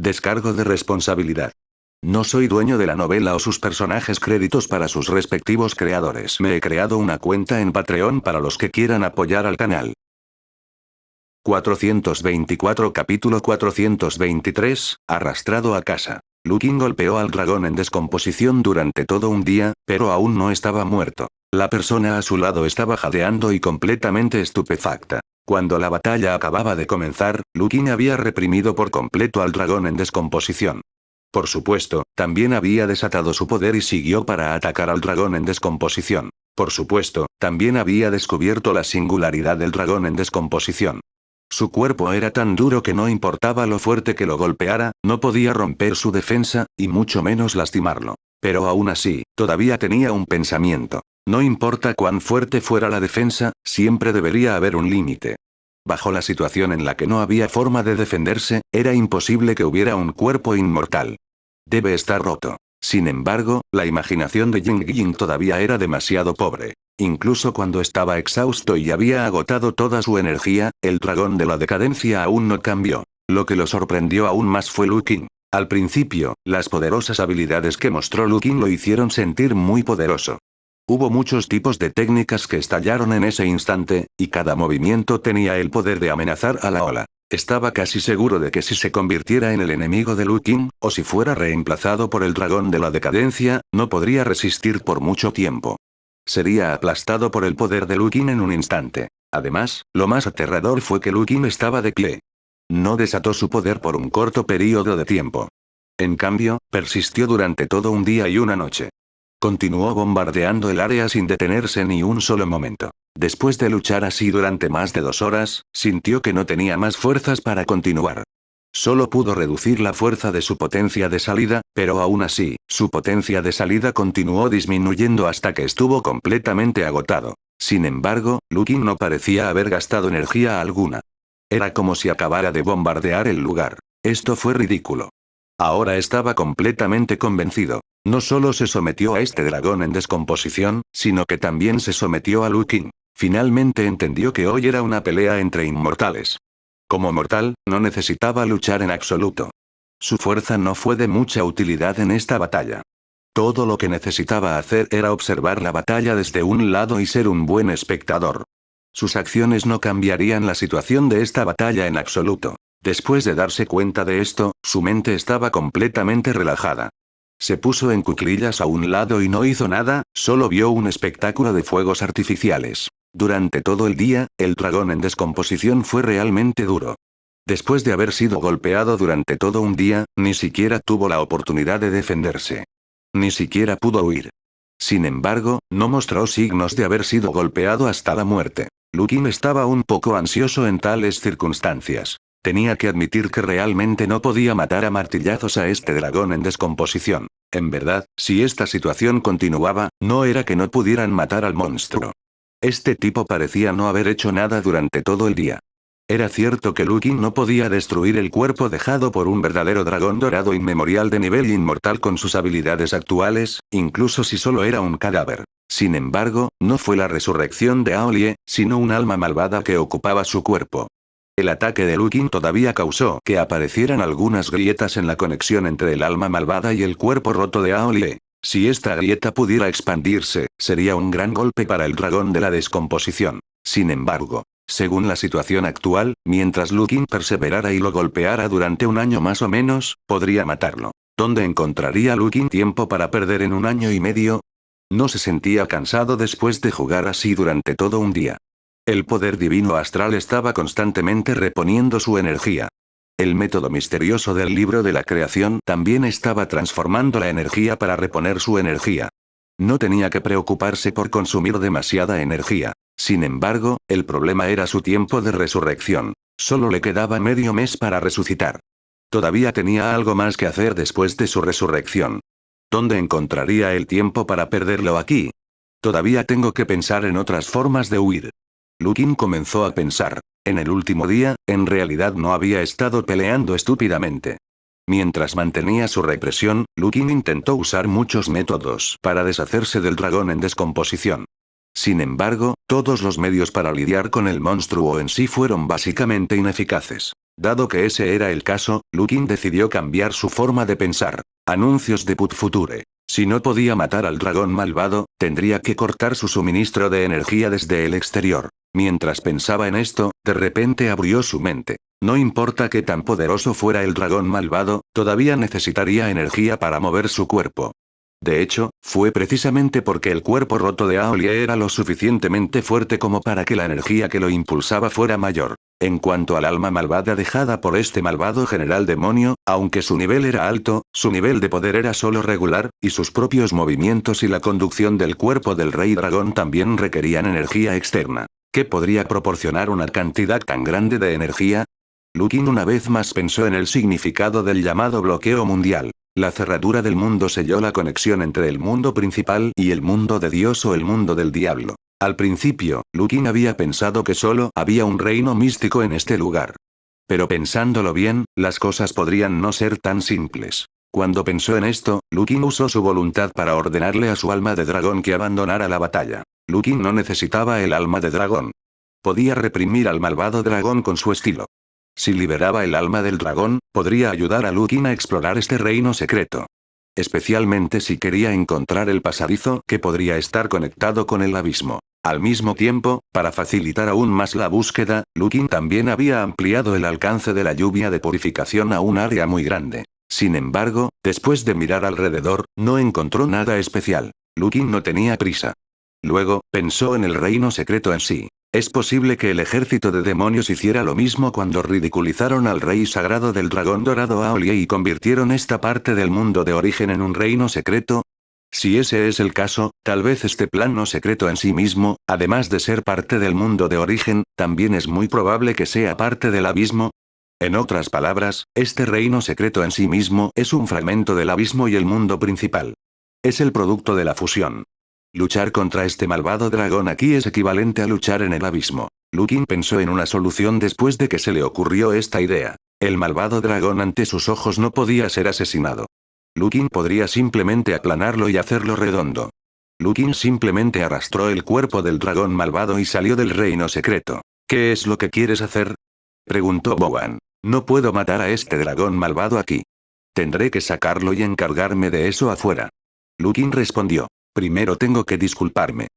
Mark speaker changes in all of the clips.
Speaker 1: Descargo de responsabilidad. No soy dueño de la novela o sus personajes, créditos para sus respectivos creadores. Me he creado una cuenta en Patreon para los que quieran apoyar al canal. 424 Capítulo 423, arrastrado a casa. Lukin golpeó al dragón en descomposición durante todo un día, pero aún no estaba muerto. La persona a su lado estaba jadeando y completamente estupefacta. Cuando la batalla acababa de comenzar, Lukin había reprimido por completo al dragón en descomposición. Por supuesto, también había desatado su poder y siguió para atacar al dragón en descomposición. Por supuesto, también había descubierto la singularidad del dragón en descomposición. Su cuerpo era tan duro que no importaba lo fuerte que lo golpeara, no podía romper su defensa, y mucho menos lastimarlo. Pero aún así, todavía tenía un pensamiento. No importa cuán fuerte fuera la defensa, siempre debería haber un límite. Bajo la situación en la que no había forma de defenderse, era imposible que hubiera un cuerpo inmortal. Debe estar roto. Sin embargo, la imaginación de Jing Jing todavía era demasiado pobre. Incluso cuando estaba exhausto y había agotado toda su energía, el dragón de la decadencia aún no cambió. Lo que lo sorprendió aún más fue Lukin. Al principio, las poderosas habilidades que mostró Lukin lo hicieron sentir muy poderoso. Hubo muchos tipos de técnicas que estallaron en ese instante, y cada movimiento tenía el poder de amenazar a la ola. Estaba casi seguro de que si se convirtiera en el enemigo de Lukin, o si fuera reemplazado por el dragón de la decadencia, no podría resistir por mucho tiempo. Sería aplastado por el poder de Lukin en un instante. Además, lo más aterrador fue que Lukin estaba de pie. No desató su poder por un corto periodo de tiempo. En cambio, persistió durante todo un día y una noche. Continuó bombardeando el área sin detenerse ni un solo momento. Después de luchar así durante más de 2 horas, sintió que no tenía más fuerzas para continuar. Solo pudo reducir la fuerza de su potencia de salida, pero aún así, su potencia de salida continuó disminuyendo hasta que estuvo completamente agotado. Sin embargo, Lukin no parecía haber gastado energía alguna. Era como si acabara de bombardear el lugar. Esto fue ridículo. Ahora estaba completamente convencido. No solo se sometió a este dragón en descomposición, sino que también se sometió a Lukin. Finalmente entendió que hoy era una pelea entre inmortales. Como mortal, no necesitaba luchar en absoluto. Su fuerza no fue de mucha utilidad en esta batalla. Todo lo que necesitaba hacer era observar la batalla desde un lado y ser un buen espectador. Sus acciones no cambiarían la situación de esta batalla en absoluto. Después de darse cuenta de esto, su mente estaba completamente relajada. Se puso en cuclillas a un lado y no hizo nada, solo vio un espectáculo de fuegos artificiales. Durante todo el día, el dragón en descomposición fue realmente duro. Después de haber sido golpeado durante todo un día, ni siquiera tuvo la oportunidad de defenderse. Ni siquiera pudo huir. Sin embargo, no mostró signos de haber sido golpeado hasta la muerte. Lukin estaba un poco ansioso en tales circunstancias. Tenía que admitir que realmente no podía matar a martillazos a este dragón en descomposición. En verdad, si esta situación continuaba, no era que no pudieran matar al monstruo. Este tipo parecía no haber hecho nada durante todo el día. Era cierto que Lukin no podía destruir el cuerpo dejado por un verdadero dragón dorado inmemorial de nivel inmortal con sus habilidades actuales, incluso si solo era un cadáver. Sin embargo, no fue la resurrección de Aolie, sino un alma malvada que ocupaba su cuerpo. El ataque de Lukin todavía causó que aparecieran algunas grietas en la conexión entre el alma malvada y el cuerpo roto de Aolie. Si esta grieta pudiera expandirse, sería un gran golpe para el dragón de la descomposición. Sin embargo, según la situación actual, mientras Lukin perseverara y lo golpeara durante un año más o menos, podría matarlo. ¿Dónde encontraría Lukin tiempo para perder en un año y medio? No se sentía cansado después de jugar así durante todo un día. El poder divino astral estaba constantemente reponiendo su energía. El método misterioso del libro de la creación también estaba transformando la energía para reponer su energía. No tenía que preocuparse por consumir demasiada energía. Sin embargo, el problema era su tiempo de resurrección. Solo le quedaba medio mes para resucitar. Todavía tenía algo más que hacer después de su resurrección. ¿Dónde encontraría el tiempo para perderlo aquí? Todavía tengo que pensar en otras formas de huir. Lukin comenzó a pensar. En el último día, en realidad no había estado peleando estúpidamente. Mientras mantenía su represión, Lukin intentó usar muchos métodos para deshacerse del dragón en descomposición. Sin embargo, todos los medios para lidiar con el monstruo en sí fueron básicamente ineficaces. Dado que ese era el caso, Lukin decidió cambiar su forma de pensar. Anuncios de Put Future. Si no podía matar al dragón malvado, tendría que cortar su suministro de energía desde el exterior. Mientras pensaba en esto, de repente abrió su mente. No importa qué tan poderoso fuera el dragón malvado, todavía necesitaría energía para mover su cuerpo. De hecho, fue precisamente porque el cuerpo roto de Aolie era lo suficientemente fuerte como para que la energía que lo impulsaba fuera mayor. En cuanto al alma malvada dejada por este malvado general demonio, aunque su nivel era alto, su nivel de poder era solo regular, y sus propios movimientos y la conducción del cuerpo del rey dragón también requerían energía externa. ¿Qué podría proporcionar una cantidad tan grande de energía? Lukin una vez más pensó en el significado del llamado bloqueo mundial. La cerradura del mundo selló la conexión entre el mundo principal y el mundo de Dios o el mundo del diablo. Al principio, Lukin había pensado que solo había un reino místico en este lugar. Pero pensándolo bien, las cosas podrían no ser tan simples. Cuando pensó en esto, Lukin usó su voluntad para ordenarle a su alma de dragón que abandonara la batalla. Lukin no necesitaba el alma de dragón. Podía reprimir al malvado dragón con su estilo. Si liberaba el alma del dragón, podría ayudar a Lukin a explorar este reino secreto. Especialmente si quería encontrar el pasadizo que podría estar conectado con el abismo. Al mismo tiempo, para facilitar aún más la búsqueda, Lukin también había ampliado el alcance de la lluvia de purificación a un área muy grande. Sin embargo, después de mirar alrededor, no encontró nada especial. Lukin no tenía prisa. Luego, pensó en el reino secreto en sí. Es posible que el ejército de demonios hiciera lo mismo cuando ridiculizaron al rey sagrado del dragón dorado Aolie y convirtieron esta parte del mundo de origen en un reino secreto. Si ese es el caso, tal vez este plano secreto en sí mismo, además de ser parte del mundo de origen, también es muy probable que sea parte del abismo. En otras palabras, este reino secreto en sí mismo es un fragmento del abismo y el mundo principal. Es el producto de la fusión. Luchar contra este malvado dragón aquí es equivalente a luchar en el abismo. Lukin pensó en una solución después de que se le ocurrió esta idea. El malvado dragón ante sus ojos no podía ser asesinado. Lukin podría simplemente aplanarlo y hacerlo redondo. Lukin simplemente arrastró el cuerpo del dragón malvado y salió del reino secreto. ¿Qué es lo que quieres hacer?, preguntó Bowen. No puedo matar a este dragón malvado aquí. Tendré que sacarlo y encargarme de eso afuera. Lukin respondió. Primero tengo que disculparme.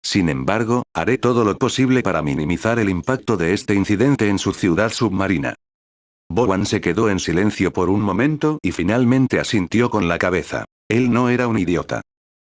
Speaker 1: Sin embargo, haré todo lo posible para minimizar el impacto de este incidente en su ciudad submarina. Bowen se quedó en silencio por un momento y finalmente asintió con la cabeza. Él no era un idiota.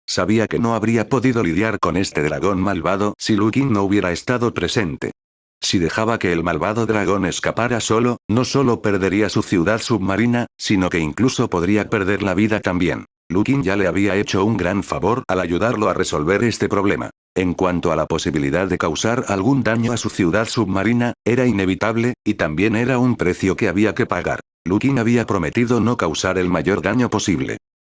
Speaker 1: Sabía que no habría podido lidiar con este dragón malvado si Lukin no hubiera estado presente. Si dejaba que el malvado dragón escapara solo, no solo perdería su ciudad submarina, sino que incluso podría perder la vida también. Lukin ya le había hecho un gran favor al ayudarlo a resolver este problema. En cuanto a la posibilidad de causar algún daño a su ciudad submarina, era inevitable, y también era un precio que había que pagar. Lukin había prometido no causar el mayor daño posible.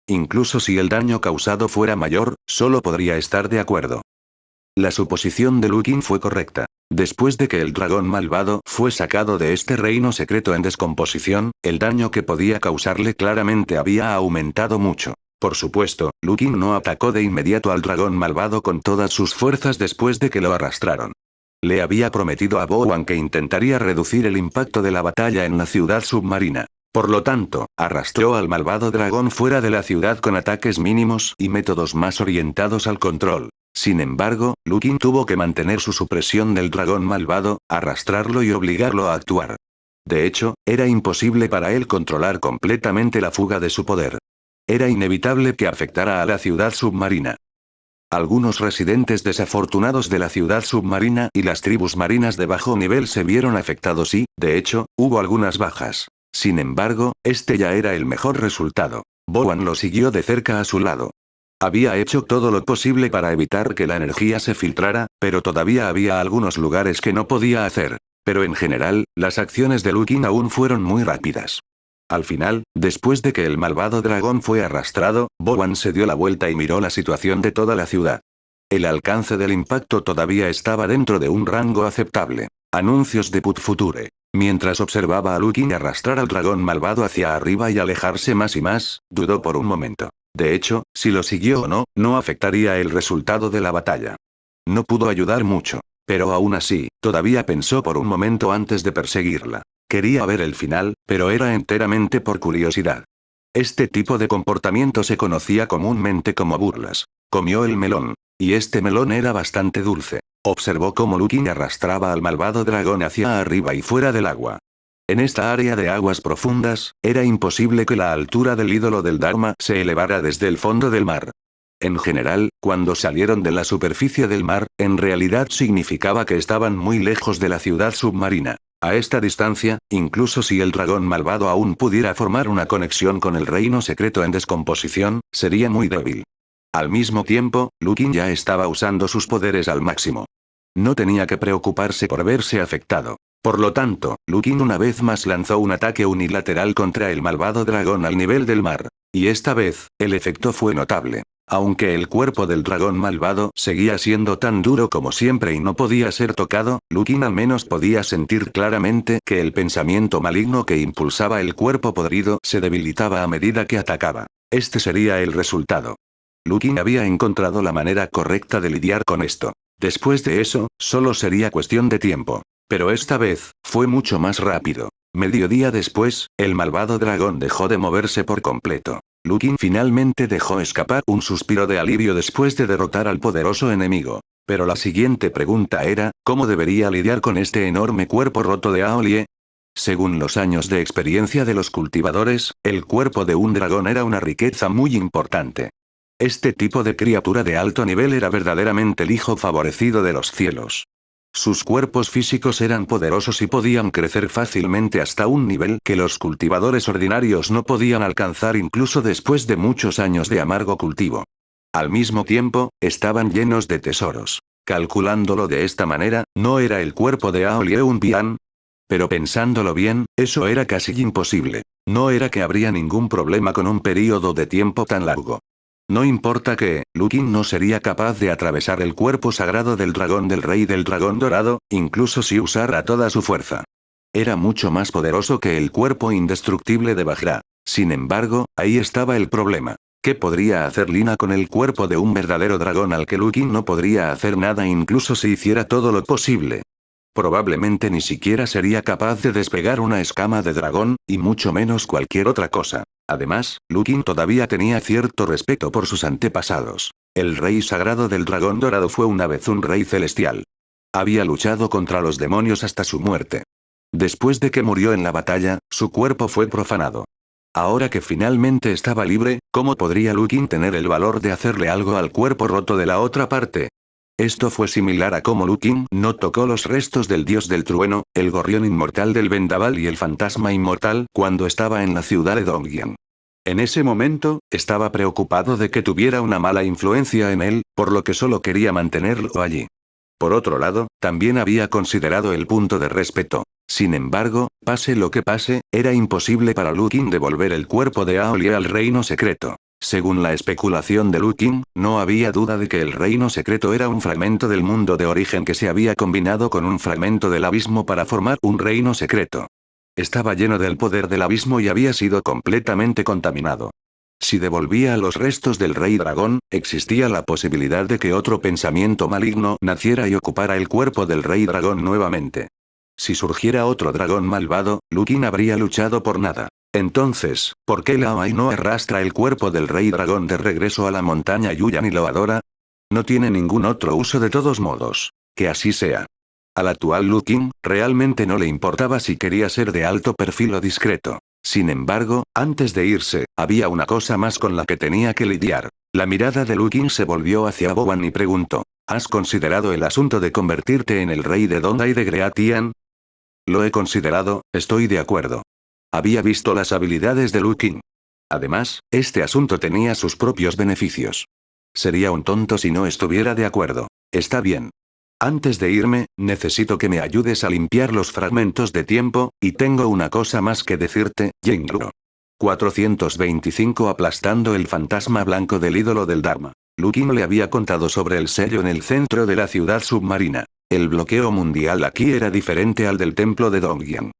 Speaker 1: Incluso si el daño causado fuera mayor, solo podría estar de acuerdo. La suposición de Lukin fue correcta. Después de que el dragón malvado fue sacado de este reino secreto en descomposición, el daño que podía causarle claramente había aumentado mucho. Por supuesto, Lukin no atacó de inmediato al dragón malvado con todas sus fuerzas después de que lo arrastraron. Le había prometido a Bowen que intentaría reducir el impacto de la batalla en la ciudad submarina. Por lo tanto, arrastró al malvado dragón fuera de la ciudad con ataques mínimos y métodos más orientados al control. Sin embargo, Lukin tuvo que mantener su supresión del dragón malvado, arrastrarlo y obligarlo a actuar. De hecho, era imposible para él controlar completamente la fuga de su poder. Era inevitable que afectara a la ciudad submarina. Algunos residentes desafortunados de la ciudad submarina y las tribus marinas de bajo nivel se vieron afectados y, de hecho, hubo algunas bajas. Sin embargo, este ya era el mejor resultado. Bowen lo siguió de cerca a su lado. Había hecho todo lo posible para evitar que la energía se filtrara, pero todavía había algunos lugares que no podía hacer. Pero en general, las acciones de Lukin aún fueron muy rápidas. Al final, después de que el malvado dragón fue arrastrado, Bowen se dio la vuelta y miró la situación de toda la ciudad. El alcance del impacto todavía estaba dentro de un rango aceptable. Anuncios de Put Future. Mientras observaba a Lukin arrastrar al dragón malvado hacia arriba y alejarse más y más, dudó por un momento. De hecho, si lo siguió o no, no afectaría el resultado de la batalla. No pudo ayudar mucho. Pero aún así, todavía pensó por un momento antes de perseguirla. Quería ver el final, pero era enteramente por curiosidad. Este tipo de comportamiento se conocía comúnmente como burlas. Comió el melón. Y este melón era bastante dulce. Observó cómo Lukin arrastraba al malvado dragón hacia arriba y fuera del agua. En esta área de aguas profundas, era imposible que la altura del ídolo del Dharma se elevara desde el fondo del mar. En general, cuando salieron de la superficie del mar, en realidad significaba que estaban muy lejos de la ciudad submarina. A esta distancia, incluso si el dragón malvado aún pudiera formar una conexión con el reino secreto en descomposición, sería muy débil. Al mismo tiempo, Lukin ya estaba usando sus poderes al máximo. No tenía que preocuparse por verse afectado. Por lo tanto, Lukin una vez más lanzó un ataque unilateral contra el malvado dragón al nivel del mar. Y esta vez, el efecto fue notable. Aunque el cuerpo del dragón malvado seguía siendo tan duro como siempre y no podía ser tocado, Lukin al menos podía sentir claramente que el pensamiento maligno que impulsaba el cuerpo podrido se debilitaba a medida que atacaba. Este sería el resultado. Lukin había encontrado la manera correcta de lidiar con esto. Después de eso, solo sería cuestión de tiempo. Pero esta vez, fue mucho más rápido. Mediodía después, el malvado dragón dejó de moverse por completo. Lukin finalmente dejó escapar un suspiro de alivio después de derrotar al poderoso enemigo. Pero la siguiente pregunta era, ¿cómo debería lidiar con este enorme cuerpo roto de Aolie? Según los años de experiencia de los cultivadores, el cuerpo de un dragón era una riqueza muy importante. Este tipo de criatura de alto nivel era verdaderamente el hijo favorecido de los cielos. Sus cuerpos físicos eran poderosos y podían crecer fácilmente hasta un nivel que los cultivadores ordinarios no podían alcanzar incluso después de muchos años de amargo cultivo. Al mismo tiempo, estaban llenos de tesoros. Calculándolo de esta manera, ¿no era el cuerpo de Aolie un bien? Pero pensándolo bien, eso era casi imposible. No era que habría ningún problema con un período de tiempo tan largo. No importa que, Lukin no sería capaz de atravesar el cuerpo sagrado del dragón del rey del dragón dorado, incluso si usara toda su fuerza. Era mucho más poderoso que el cuerpo indestructible de Bajra. Sin embargo, ahí estaba el problema. ¿Qué podría hacer Lina con el cuerpo de un verdadero dragón al que Lukin no podría hacer nada incluso si hiciera todo lo posible? Probablemente ni siquiera sería capaz de despegar una escama de dragón, y mucho menos cualquier otra cosa. Además, Lukin todavía tenía cierto respeto por sus antepasados. El rey sagrado del dragón dorado fue una vez un rey celestial. Había luchado contra los demonios hasta su muerte. Después de que murió en la batalla, su cuerpo fue profanado. Ahora que finalmente estaba libre, ¿cómo podría Lukin tener el valor de hacerle algo al cuerpo roto de la otra parte? Esto fue similar a cómo Lukin no tocó los restos del dios del trueno, el gorrión inmortal del vendaval y el fantasma inmortal cuando estaba en la ciudad de Dongyan. En ese momento, estaba preocupado de que tuviera una mala influencia en él, por lo que solo quería mantenerlo allí. Por otro lado, también había considerado el punto de respeto. Sin embargo, pase lo que pase, era imposible para Lukin devolver el cuerpo de Aolie al reino secreto. Según la especulación de Lukin, no había duda de que el reino secreto era un fragmento del mundo de origen que se había combinado con un fragmento del abismo para formar un reino secreto. Estaba lleno del poder del abismo y había sido completamente contaminado. Si devolvía los restos del rey dragón, existía la posibilidad de que otro pensamiento maligno naciera y ocupara el cuerpo del rey dragón nuevamente. Si surgiera otro dragón malvado, Lukin habría luchado por nada. Entonces, ¿por qué Lao Ai no arrastra el cuerpo del rey dragón de regreso a la montaña Yuyan y lo adora? No tiene ningún otro uso de todos modos. Que así sea. Al actual Lukin, realmente no le importaba si quería ser de alto perfil o discreto. Sin embargo, antes de irse, había una cosa más con la que tenía que lidiar. La mirada de Lukin se volvió hacia Bowen y preguntó, ¿has considerado el asunto de convertirte en el rey de Donda y de Greatian? Lo he considerado, estoy de acuerdo. Había visto las habilidades de Lukin. Además, este asunto tenía sus propios beneficios. Sería un tonto si no estuviera de acuerdo. Está bien. Antes de irme, necesito que me ayudes a limpiar los fragmentos de tiempo, y tengo una cosa más que decirte, Yingluo. 425 Aplastando el fantasma blanco del ídolo del Dharma. Lukin le había contado sobre el sello en el centro de la ciudad submarina. El bloqueo mundial aquí era diferente al del templo de Dongyan.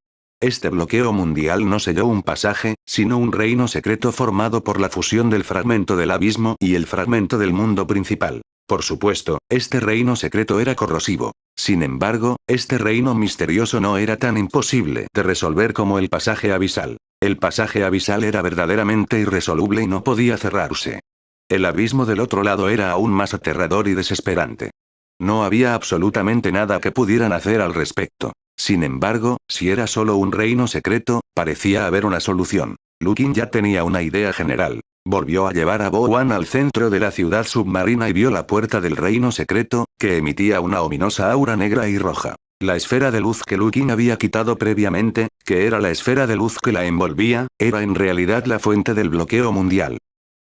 Speaker 1: Este bloqueo mundial no selló un pasaje, sino un reino secreto formado por la fusión del fragmento del abismo y el fragmento del mundo principal. Por supuesto, este reino secreto era corrosivo. Sin embargo, este reino misterioso no era tan imposible de resolver como el pasaje abisal. El pasaje abisal era verdaderamente irresoluble y no podía cerrarse. El abismo del otro lado era aún más aterrador y desesperante. No había absolutamente nada que pudieran hacer al respecto. Sin embargo, si era solo un reino secreto, parecía haber una solución. Lukin ya tenía una idea general. Volvió a llevar a Bo-Wan al centro de la ciudad submarina y vio la puerta del reino secreto, que emitía una ominosa aura negra y roja. La esfera de luz que Lukin había quitado previamente, que era la esfera de luz que la envolvía, era en realidad la fuente del bloqueo mundial.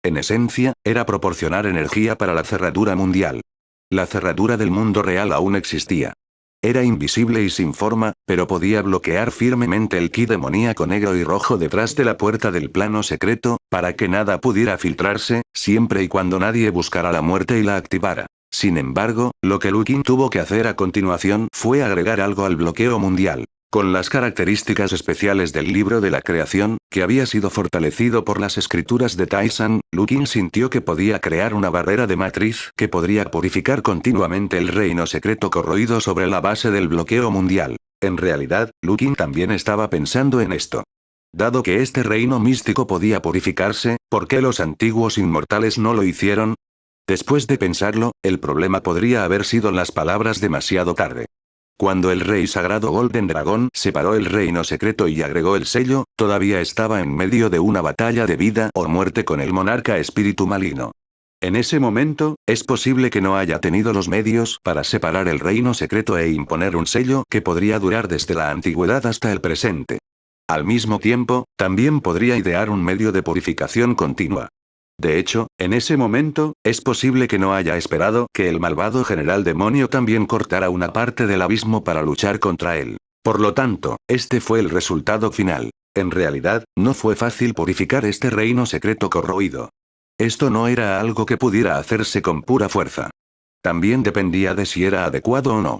Speaker 1: En esencia, era proporcionar energía para la cerradura mundial. La cerradura del mundo real aún existía. Era invisible y sin forma, pero podía bloquear firmemente el ki demoníaco negro y rojo detrás de la puerta del plano secreto, para que nada pudiera filtrarse, siempre y cuando nadie buscara la muerte y la activara. Sin embargo, lo que Lukin tuvo que hacer a continuación fue agregar algo al bloqueo mundial. Con las características especiales del libro de la creación, que había sido fortalecido por las escrituras de Taisan, Lukin sintió que podía crear una barrera de matriz que podría purificar continuamente el reino secreto corroído sobre la base del bloqueo mundial. En realidad, Lukin también estaba pensando en esto. Dado que este reino místico podía purificarse, ¿por qué los antiguos inmortales no lo hicieron? Después de pensarlo, el problema podría haber sido las palabras demasiado tarde. Cuando el rey sagrado Golden Dragon separó el reino secreto y agregó el sello, todavía estaba en medio de una batalla de vida o muerte con el monarca espíritu maligno. En ese momento, es posible que no haya tenido los medios para separar el reino secreto e imponer un sello que podría durar desde la antigüedad hasta el presente. Al mismo tiempo, también podría idear un medio de purificación continua. De hecho, en ese momento, es posible que no haya esperado que el malvado general demonio también cortara una parte del abismo para luchar contra él. Por lo tanto, este fue el resultado final. En realidad, no fue fácil purificar este reino secreto corroído. Esto no era algo que pudiera hacerse con pura fuerza. También dependía de si era adecuado o no.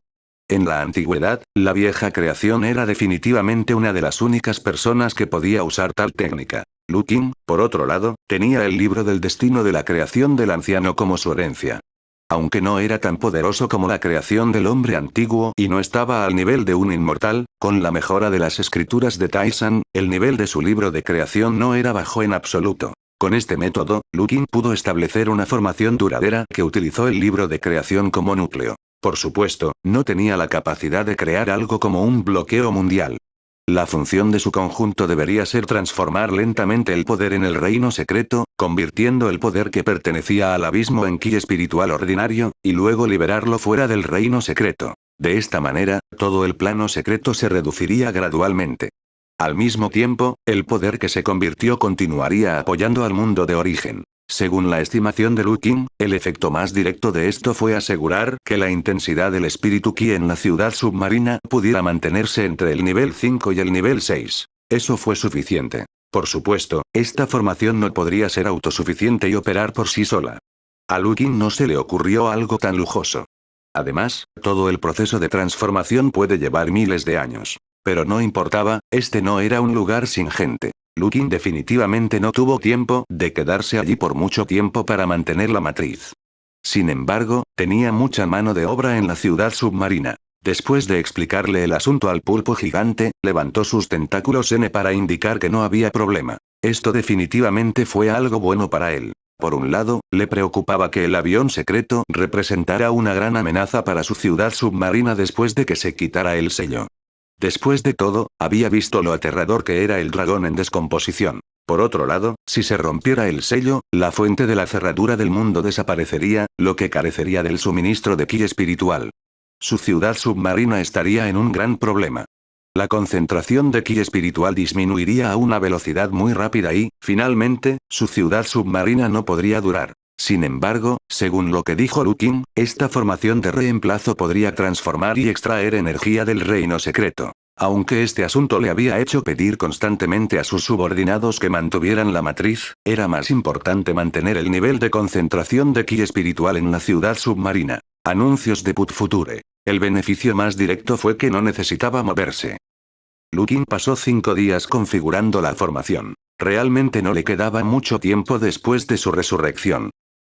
Speaker 1: En la antigüedad, la vieja creación era definitivamente una de las únicas personas que podía usar tal técnica. Lukin, por otro lado, tenía el libro del destino de la creación del anciano como su herencia. Aunque no era tan poderoso como la creación del hombre antiguo y no estaba al nivel de un inmortal, con la mejora de las escrituras de Taisan, el nivel de su libro de creación no era bajo en absoluto. Con este método, Lukin pudo establecer una formación duradera que utilizó el libro de creación como núcleo. Por supuesto, no tenía la capacidad de crear algo como un bloqueo mundial. La función de su conjunto debería ser transformar lentamente el poder en el reino secreto, convirtiendo el poder que pertenecía al abismo en ki espiritual ordinario, y luego liberarlo fuera del reino secreto. De esta manera, todo el plano secreto se reduciría gradualmente. Al mismo tiempo, el poder que se convirtió continuaría apoyando al mundo de origen. Según la estimación de Lukin, el efecto más directo de esto fue asegurar que la intensidad del espíritu Ki en la ciudad submarina pudiera mantenerse entre el nivel 5 y el nivel 6. Eso fue suficiente. Por supuesto, esta formación no podría ser autosuficiente y operar por sí sola. A Lukin no se le ocurrió algo tan lujoso. Además, todo el proceso de transformación puede llevar miles de años. Pero no importaba, este no era un lugar sin gente. Lukin definitivamente no tuvo tiempo de quedarse allí por mucho tiempo para mantener la matriz. Sin embargo, tenía mucha mano de obra en la ciudad submarina. Después de explicarle el asunto al pulpo gigante, levantó sus tentáculos N para indicar que no había problema. Esto definitivamente fue algo bueno para él. Por un lado, le preocupaba que el avión secreto representara una gran amenaza para su ciudad submarina después de que se quitara el sello. Después de todo, había visto lo aterrador que era el dragón en descomposición. Por otro lado, si se rompiera el sello, la fuente de la cerradura del mundo desaparecería, lo que carecería del suministro de ki espiritual. Su ciudad submarina estaría en un gran problema. La concentración de ki espiritual disminuiría a una velocidad muy rápida y, finalmente, su ciudad submarina no podría durar. Sin embargo, según lo que dijo Lukin, esta formación de reemplazo podría transformar y extraer energía del reino secreto. Aunque este asunto le había hecho pedir constantemente a sus subordinados que mantuvieran la matriz, era más importante mantener el nivel de concentración de ki espiritual en la ciudad submarina. Anuncios de Put Future. El beneficio más directo fue que no necesitaba moverse. Lukin pasó 5 días configurando la formación. Realmente no le quedaba mucho tiempo después de su resurrección.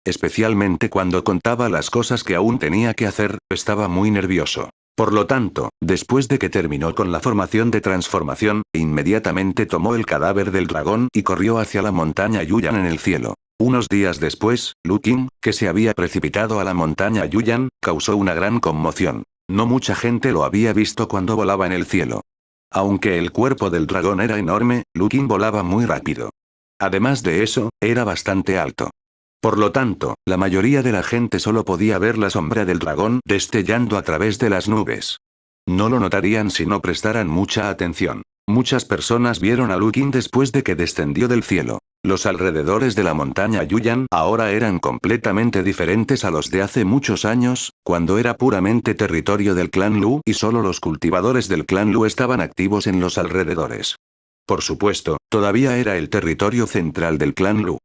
Speaker 1: Especialmente cuando contaba las cosas que aún tenía que hacer, estaba muy nervioso. Por lo tanto, después de que terminó con la formación de transformación, inmediatamente tomó el cadáver del dragón y corrió hacia la montaña Yuyan en el cielo. Unos días después, Lukin, que se había precipitado a la montaña Yuyan, causó una gran conmoción. No mucha gente lo había visto cuando volaba en el cielo. Aunque el cuerpo del dragón era enorme, Lukin volaba muy rápido. Además de eso, era bastante alto. Por lo tanto, la mayoría de la gente solo podía ver la sombra del dragón destellando a través de las nubes. No lo notarían si no prestaran mucha atención. Muchas personas vieron a Lukin después de que descendió del cielo. Los alrededores de la montaña Yuyan ahora eran completamente diferentes a los de hace muchos años, cuando era puramente territorio del clan Lu y solo los cultivadores del clan Lu estaban activos en los alrededores. Por supuesto, todavía era el territorio central del clan Lu.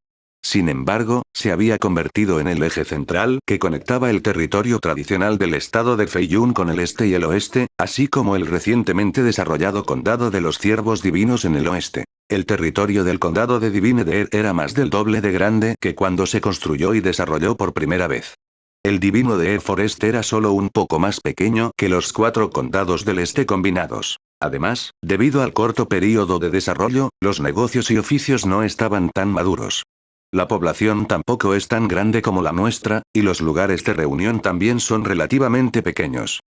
Speaker 1: Sin embargo, se había convertido en el eje central que conectaba el territorio tradicional del estado de Feiyun con el este y el oeste, así como el recientemente desarrollado condado de los ciervos divinos en el oeste. El territorio del condado de Divine Deer era más del doble de grande que cuando se construyó y desarrolló por primera vez. El divino de Air Forest era solo un poco más pequeño que los 4 condados del este combinados. Además, debido al corto período de desarrollo, los negocios y oficios no estaban tan maduros. La población tampoco es tan grande como la nuestra, y los lugares de reunión también son relativamente pequeños.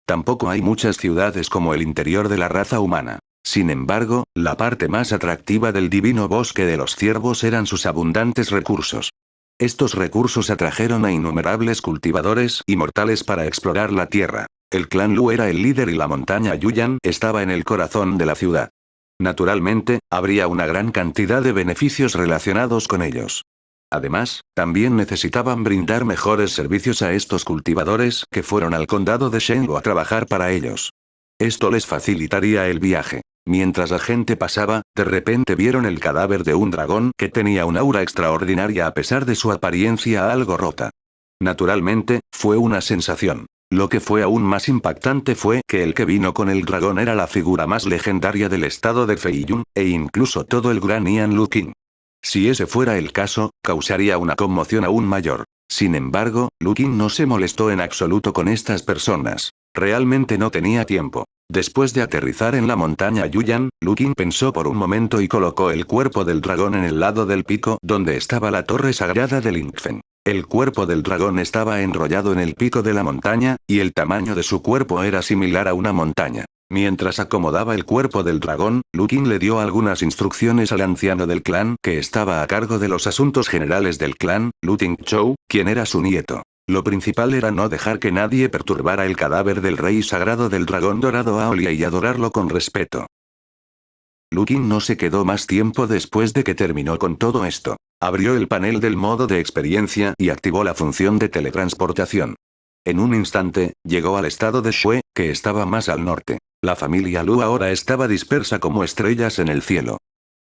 Speaker 1: Tampoco hay muchas ciudades como el interior de la raza humana. Sin embargo, la parte más atractiva del divino bosque de los ciervos eran sus abundantes recursos. Estos recursos atrajeron a innumerables cultivadores y mortales para explorar la tierra. El clan Lu era el líder y la montaña Yuyan estaba en el corazón de la ciudad. Naturalmente, habría una gran cantidad de beneficios relacionados con ellos. Además, también necesitaban brindar mejores servicios a estos cultivadores que fueron al condado de Shenguo a trabajar para ellos. Esto les facilitaría el viaje. Mientras la gente pasaba, de repente vieron el cadáver de un dragón que tenía un aura extraordinaria a pesar de su apariencia algo rota. Naturalmente, fue una sensación. Lo que fue aún más impactante fue que el que vino con el dragón era la figura más legendaria del estado de Feiyun, e incluso todo el gran Ian Lukin. Si ese fuera el caso, causaría una conmoción aún mayor. Sin embargo, Lukin no se molestó en absoluto con estas personas. Realmente no tenía tiempo. Después de aterrizar en la montaña Yuyan, Lukin pensó por un momento y colocó el cuerpo del dragón en el lado del pico donde estaba la torre sagrada de Lingfen. El cuerpo del dragón estaba enrollado en el pico de la montaña, y el tamaño de su cuerpo era similar a una montaña. Mientras acomodaba el cuerpo del dragón, Lukin le dio algunas instrucciones al anciano del clan que estaba a cargo de los asuntos generales del clan, Lu Tingzhou, quien era su nieto. Lo principal era no dejar que nadie perturbara el cadáver del rey sagrado del dragón dorado Aolia y adorarlo con respeto. Lukin no se quedó más tiempo después de que terminó con todo esto. Abrió el panel del modo de experiencia y activó la función de teletransportación. En un instante, llegó al estado de Shue, que estaba más al norte. La familia Lu ahora estaba dispersa como estrellas en el cielo.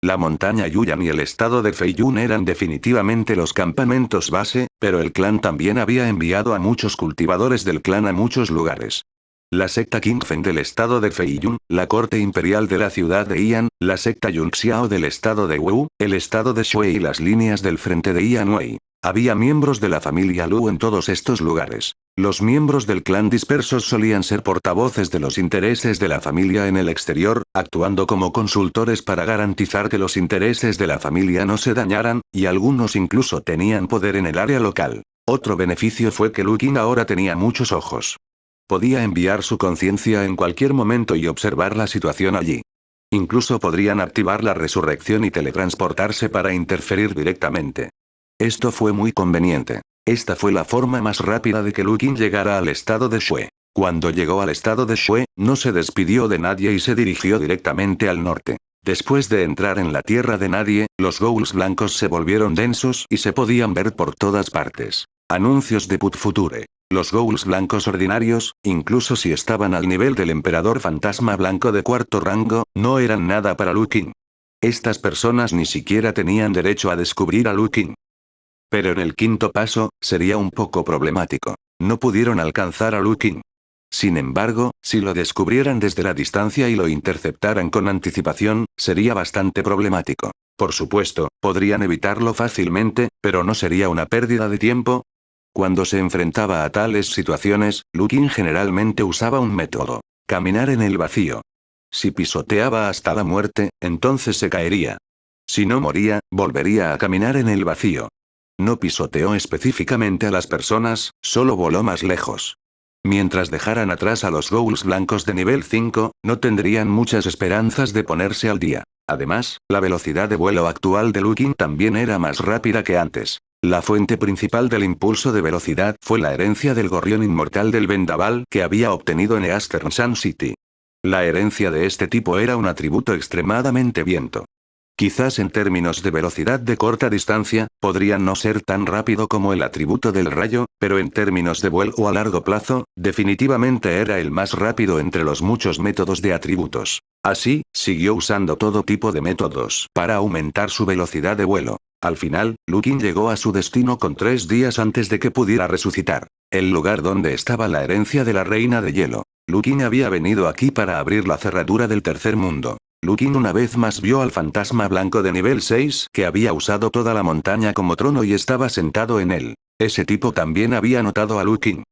Speaker 1: La montaña Yuyan y el estado de Feiyun eran definitivamente los campamentos base, pero el clan también había enviado a muchos cultivadores del clan a muchos lugares. La secta Qingfen del estado de Feiyun, la corte imperial de la ciudad de Ian, la secta Yunxiao del estado de Wu, el estado de Shui y las líneas del frente de Ian Wei. Había miembros de la familia Lu en todos estos lugares. Los miembros del clan dispersos solían ser portavoces de los intereses de la familia en el exterior, actuando como consultores para garantizar que los intereses de la familia no se dañaran, y algunos incluso tenían poder en el área local. Otro beneficio fue que Lukin ahora tenía muchos ojos. Podía enviar su conciencia en cualquier momento y observar la situación allí. Incluso podrían activar la resurrección y teletransportarse para interferir directamente. Esto fue muy conveniente. Esta fue la forma más rápida de que Lukin llegara al estado de Shue. Cuando llegó al estado de Shue, no se despidió de nadie y se dirigió directamente al norte. Después de entrar en la tierra de nadie, los ghouls blancos se volvieron densos y se podían ver por todas partes. Anuncios de Put Future. Los ghouls blancos ordinarios, incluso si estaban al nivel del emperador fantasma blanco de cuarto rango, no eran nada para Lukin. Estas personas ni siquiera tenían derecho a descubrir a Lukin. Pero en el quinto paso, sería un poco problemático. No pudieron alcanzar a Lukin. Sin embargo, si lo descubrieran desde la distancia y lo interceptaran con anticipación, sería bastante problemático. Por supuesto, podrían evitarlo fácilmente, pero ¿no sería una pérdida de tiempo? Cuando se enfrentaba a tales situaciones, Lukin generalmente usaba un método: caminar en el vacío. Si pisoteaba hasta la muerte, entonces se caería. Si no moría, volvería a caminar en el vacío. No pisoteó específicamente a las personas, solo voló más lejos. Mientras dejaran atrás a los ghouls blancos de nivel 5, no tendrían muchas esperanzas de ponerse al día. Además, la velocidad de vuelo actual de Lukin también era más rápida que antes. La fuente principal del impulso de velocidad fue la herencia del gorrión inmortal del vendaval que había obtenido en Eastern Sun City. La herencia de este tipo era un atributo extremadamente viento. Quizás en términos de velocidad de corta distancia, podría no ser tan rápido como el atributo del rayo, pero en términos de vuelo a largo plazo, definitivamente era el más rápido entre los muchos métodos de atributos. Así, siguió usando todo tipo de métodos para aumentar su velocidad de vuelo. Al final, Lukin llegó a su destino con 3 días antes de que pudiera resucitar. El lugar donde estaba la herencia de la reina de hielo. Lukin había venido aquí para abrir la cerradura del tercer mundo. Lukin una vez más vio al fantasma blanco de nivel 6 que había usado toda la montaña como trono y estaba sentado en él. Ese tipo también había notado a Lukin.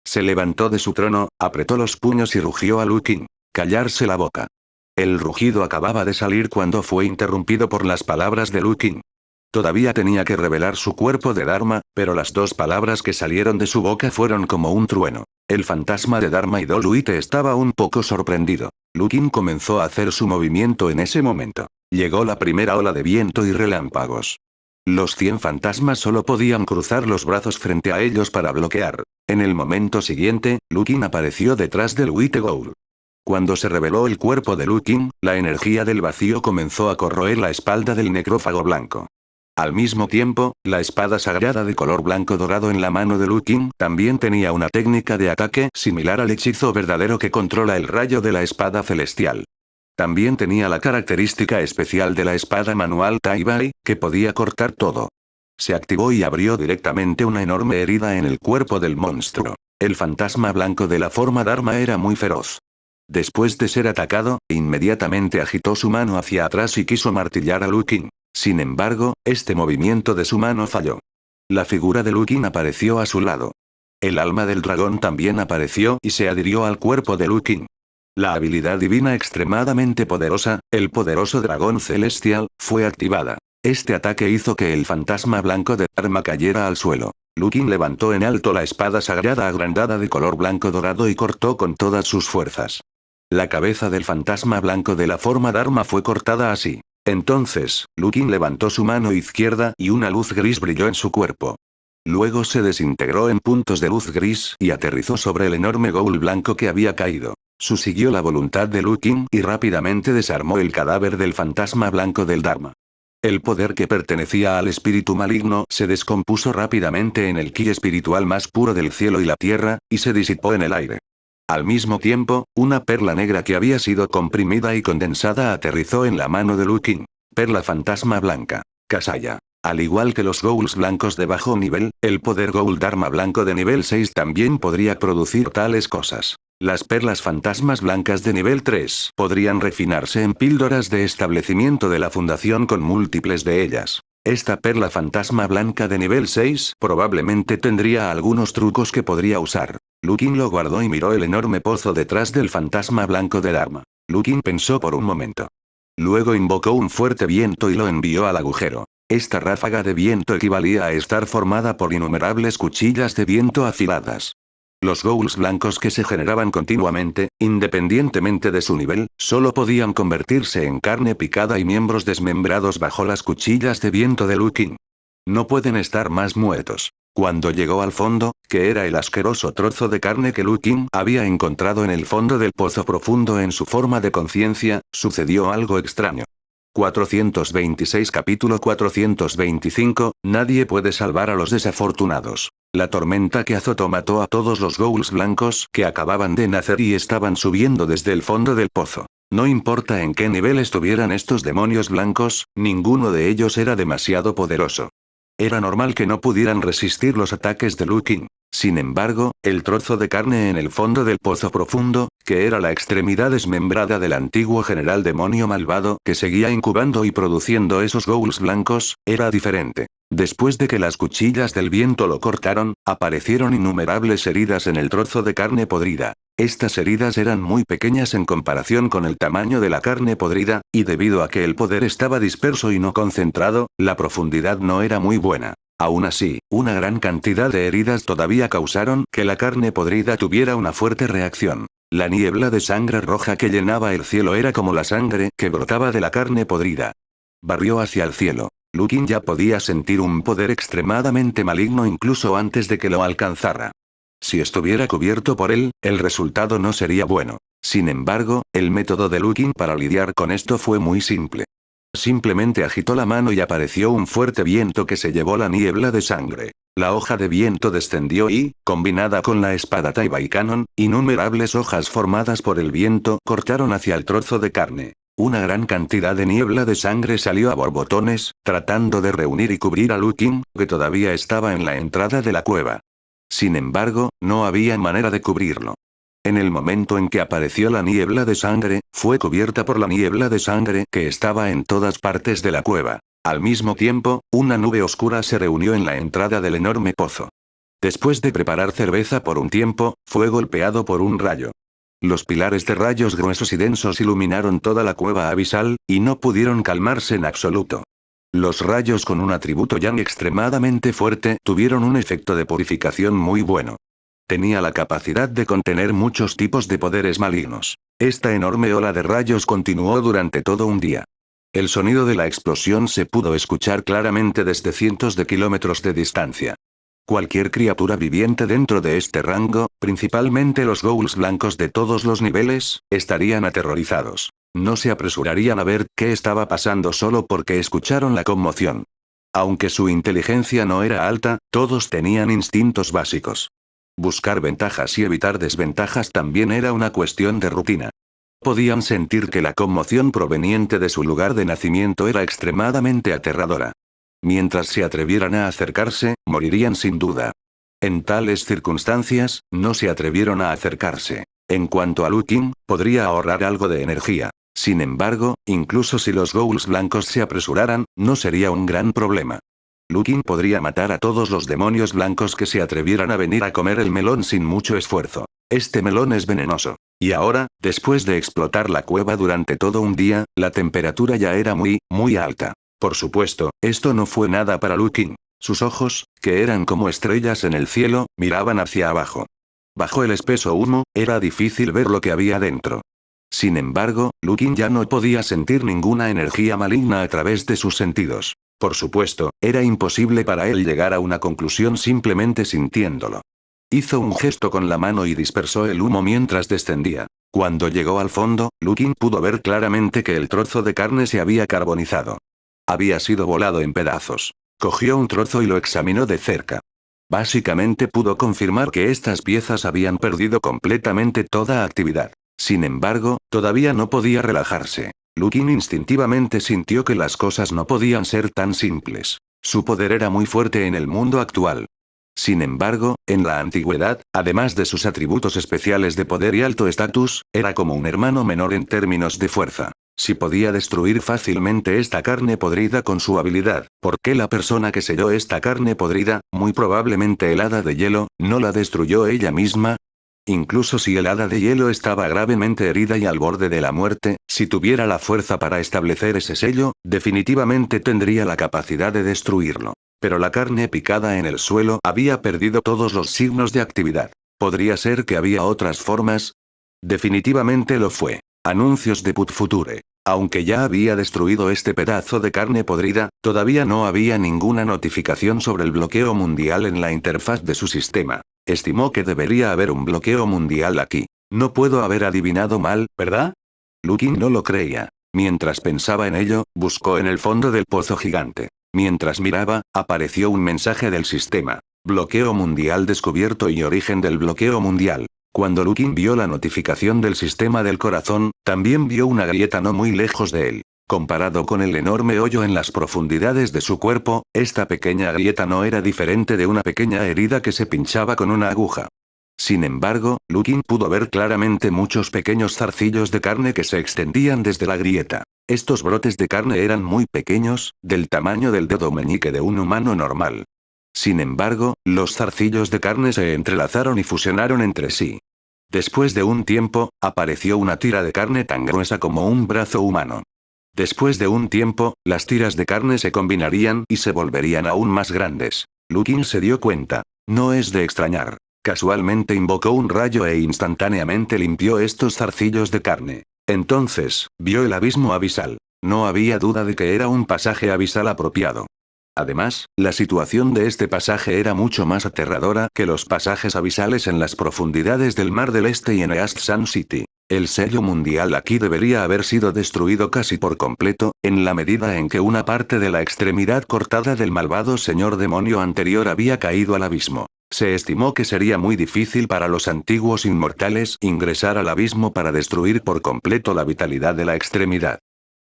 Speaker 1: Se levantó de su trono, apretó los puños y rugió a Lukin. Callarse la boca. El rugido acababa de salir cuando fue interrumpido por las palabras de Lukin. Todavía tenía que revelar su cuerpo de Dharma, pero las 2 palabras que salieron de su boca fueron como un trueno. El fantasma de Dharma y Doluite estaba un poco sorprendido. Lukin comenzó a hacer su movimiento en ese momento. Llegó la primera ola de viento y relámpagos. Los 100 fantasmas solo podían cruzar los brazos frente a ellos para bloquear. En el momento siguiente, Lukin apareció detrás del White Ghoul. Cuando se reveló el cuerpo de Lukin, la energía del vacío comenzó a corroer la espalda del necrófago blanco. Al mismo tiempo, la espada sagrada de color blanco dorado en la mano de Lukin también tenía una técnica de ataque similar al hechizo verdadero que controla el rayo de la espada celestial. También tenía la característica especial de la espada manual Tai-Bai, que podía cortar todo. Se activó y abrió directamente una enorme herida en el cuerpo del monstruo. El fantasma blanco de la forma Dharma era muy feroz. Después de ser atacado, inmediatamente agitó su mano hacia atrás y quiso martillar a Lukin. Sin embargo, este movimiento de su mano falló. La figura de Lukin apareció a su lado. El alma del dragón también apareció y se adhirió al cuerpo de Lukin. La habilidad divina extremadamente poderosa, el poderoso dragón celestial, fue activada. Este ataque hizo que el fantasma blanco de Dharma cayera al suelo. Lukin levantó en alto la espada sagrada agrandada de color blanco dorado y cortó con todas sus fuerzas. La cabeza del fantasma blanco de la forma Dharma fue cortada así. Entonces, Lukin levantó su mano izquierda y una luz gris brilló en su cuerpo. Luego se desintegró en puntos de luz gris y aterrizó sobre el enorme ghoul blanco que había caído. Siguió la voluntad de Lukin y rápidamente desarmó el cadáver del fantasma blanco del Dharma. El poder que pertenecía al espíritu maligno se descompuso rápidamente en el ki espiritual más puro del cielo y la tierra, y se disipó en el aire. Al mismo tiempo, una perla negra que había sido comprimida y condensada aterrizó en la mano de Lukin. Perla fantasma blanca. Kasaya. Al igual que los ghouls blancos de bajo nivel, el poder ghoul Dharma blanco de nivel 6 también podría producir tales cosas. Las perlas fantasmas blancas de nivel 3 podrían refinarse en píldoras de establecimiento de la fundación con múltiples de ellas. Esta perla fantasma blanca de nivel 6 probablemente tendría algunos trucos que podría usar. Lukin lo guardó y miró el enorme pozo detrás del fantasma blanco de Dharma. Lukin pensó por un momento. Luego invocó un fuerte viento y lo envió al agujero. Esta ráfaga de viento equivalía a estar formada por innumerables cuchillas de viento afiladas. Los ghouls blancos que se generaban continuamente, independientemente de su nivel, solo podían convertirse en carne picada y miembros desmembrados bajo las cuchillas de viento de Lukin. No pueden estar más muertos. Cuando llegó al fondo, que era el asqueroso trozo de carne que Lukin había encontrado en el fondo del pozo profundo en su forma de conciencia, sucedió algo extraño. 426 Capítulo 425, nadie puede salvar a los desafortunados. La tormenta que azotó mató a todos los ghouls blancos que acababan de nacer y estaban subiendo desde el fondo del pozo. No importa en qué nivel estuvieran estos demonios blancos, ninguno de ellos era demasiado poderoso. Era normal que no pudieran resistir los ataques de Lukin. Sin embargo, el trozo de carne en el fondo del pozo profundo, que era la extremidad desmembrada del antiguo general demonio malvado que seguía incubando y produciendo esos ghouls blancos, era diferente. Después de que las cuchillas del viento lo cortaron, aparecieron innumerables heridas en el trozo de carne podrida. Estas heridas eran muy pequeñas en comparación con el tamaño de la carne podrida, y debido a que el poder estaba disperso y no concentrado, la profundidad no era muy buena. Aún así, una gran cantidad de heridas todavía causaron que la carne podrida tuviera una fuerte reacción. La niebla de sangre roja que llenaba el cielo era como la sangre que brotaba de la carne podrida. Barrió hacia el cielo. Lukin ya podía sentir un poder extremadamente maligno incluso antes de que lo alcanzara. Si estuviera cubierto por él, el resultado no sería bueno. Sin embargo, el método de Lukin para lidiar con esto fue muy simple. Simplemente agitó la mano y apareció un fuerte viento que se llevó la niebla de sangre. La hoja de viento descendió y, combinada con la espada Taibaikanon, innumerables hojas formadas por el viento cortaron hacia el trozo de carne. Una gran cantidad de niebla de sangre salió a borbotones, tratando de reunir y cubrir a Lukin, que todavía estaba en la entrada de la cueva. Sin embargo, no había manera de cubrirlo. En el momento en que apareció la niebla de sangre, fue cubierta por la niebla de sangre que estaba en todas partes de la cueva. Al mismo tiempo, una nube oscura se reunió en la entrada del enorme pozo. Después de preparar cerveza por un tiempo, fue golpeado por un rayo. Los pilares de rayos gruesos y densos iluminaron toda la cueva abisal, y no pudieron calmarse en absoluto. Los rayos con un atributo yang extremadamente fuerte tuvieron un efecto de purificación muy bueno. Tenía la capacidad de contener muchos tipos de poderes malignos. Esta enorme ola de rayos continuó durante todo un día. El sonido de la explosión se pudo escuchar claramente desde cientos de kilómetros de distancia. Cualquier criatura viviente dentro de este rango, principalmente los ghouls blancos de todos los niveles, estarían aterrorizados. No se apresurarían a ver qué estaba pasando solo porque escucharon la conmoción. Aunque su inteligencia no era alta, todos tenían instintos básicos. Buscar ventajas y evitar desventajas también era una cuestión de rutina. Podían sentir que la conmoción proveniente de su lugar de nacimiento era extremadamente aterradora. Mientras se atrevieran a acercarse, morirían sin duda. En tales circunstancias, no se atrevieron a acercarse. En cuanto a Lukin, podría ahorrar algo de energía. Sin embargo, incluso si los ghouls blancos se apresuraran, no sería un gran problema. Lukin podría matar a todos los demonios blancos que se atrevieran a venir a comer el melón sin mucho esfuerzo. Este melón es venenoso. Y ahora, después de explotar la cueva durante todo un día, la temperatura ya era muy alta. Por supuesto, esto no fue nada para Lukin. Sus ojos, que eran como estrellas en el cielo, miraban hacia abajo. Bajo el espeso humo, era difícil ver lo que había dentro. Sin embargo, Lukin ya no podía sentir ninguna energía maligna a través de sus sentidos. Por supuesto, era imposible para él llegar a una conclusión simplemente sintiéndolo. Hizo un gesto con la mano y dispersó el humo mientras descendía. Cuando llegó al fondo, Lukin pudo ver claramente que el trozo de carne se había carbonizado. Había sido volado en pedazos. Cogió un trozo y lo examinó de cerca. Básicamente pudo confirmar que estas piezas habían perdido completamente toda actividad. Sin embargo, todavía no podía relajarse. Lukin instintivamente sintió que las cosas no podían ser tan simples. Su poder era muy fuerte en el mundo actual. Sin embargo, en la antigüedad, además de sus atributos especiales de poder y alto estatus, era como un hermano menor en términos de fuerza. Si podía destruir fácilmente esta carne podrida con su habilidad, ¿por qué la persona que selló esta carne podrida, muy probablemente el hada de hielo, no la destruyó ella misma? Incluso si el hada de hielo estaba gravemente herida y al borde de la muerte, si tuviera la fuerza para establecer ese sello, definitivamente tendría la capacidad de destruirlo. Pero la carne picada en el suelo había perdido todos los signos de actividad. ¿Podría ser que había otras formas? Definitivamente lo fue. Anuncios de Put Future. Aunque ya había destruido este pedazo de carne podrida, todavía no había ninguna notificación sobre el bloqueo mundial en la interfaz de su sistema. Estimó que debería haber un bloqueo mundial aquí. No puedo haber adivinado mal, ¿verdad? Lukin no lo creía. Mientras pensaba en ello, buscó en el fondo del pozo gigante. Mientras miraba, apareció un mensaje del sistema. Bloqueo mundial descubierto y origen del bloqueo mundial. Cuando Lukin vio la notificación del sistema del corazón, también vio una grieta no muy lejos de él. Comparado con el enorme hoyo en las profundidades de su cuerpo, esta pequeña grieta no era diferente de una pequeña herida que se pinchaba con una aguja. Sin embargo, Lukin pudo ver claramente muchos pequeños zarcillos de carne que se extendían desde la grieta. Estos brotes de carne eran muy pequeños, del tamaño del dedo meñique de un humano normal. Sin embargo, los zarcillos de carne se entrelazaron y fusionaron entre sí. Después de un tiempo, apareció una tira de carne tan gruesa como un brazo humano. Después de un tiempo, las tiras de carne se combinarían y se volverían aún más grandes. Lukin se dio cuenta. No es de extrañar. Casualmente invocó un rayo e instantáneamente limpió estos zarcillos de carne. Entonces, vio el abismo abisal. No había duda de que era un pasaje abisal apropiado. Además, la situación de este pasaje era mucho más aterradora que los pasajes abisales en las profundidades del Mar del Este y en East Sun City. El sello mundial aquí debería haber sido destruido casi por completo, en la medida en que una parte de la extremidad cortada del malvado señor demonio anterior había caído al abismo. Se estimó que sería muy difícil para los antiguos inmortales ingresar al abismo para destruir por completo la vitalidad de la extremidad.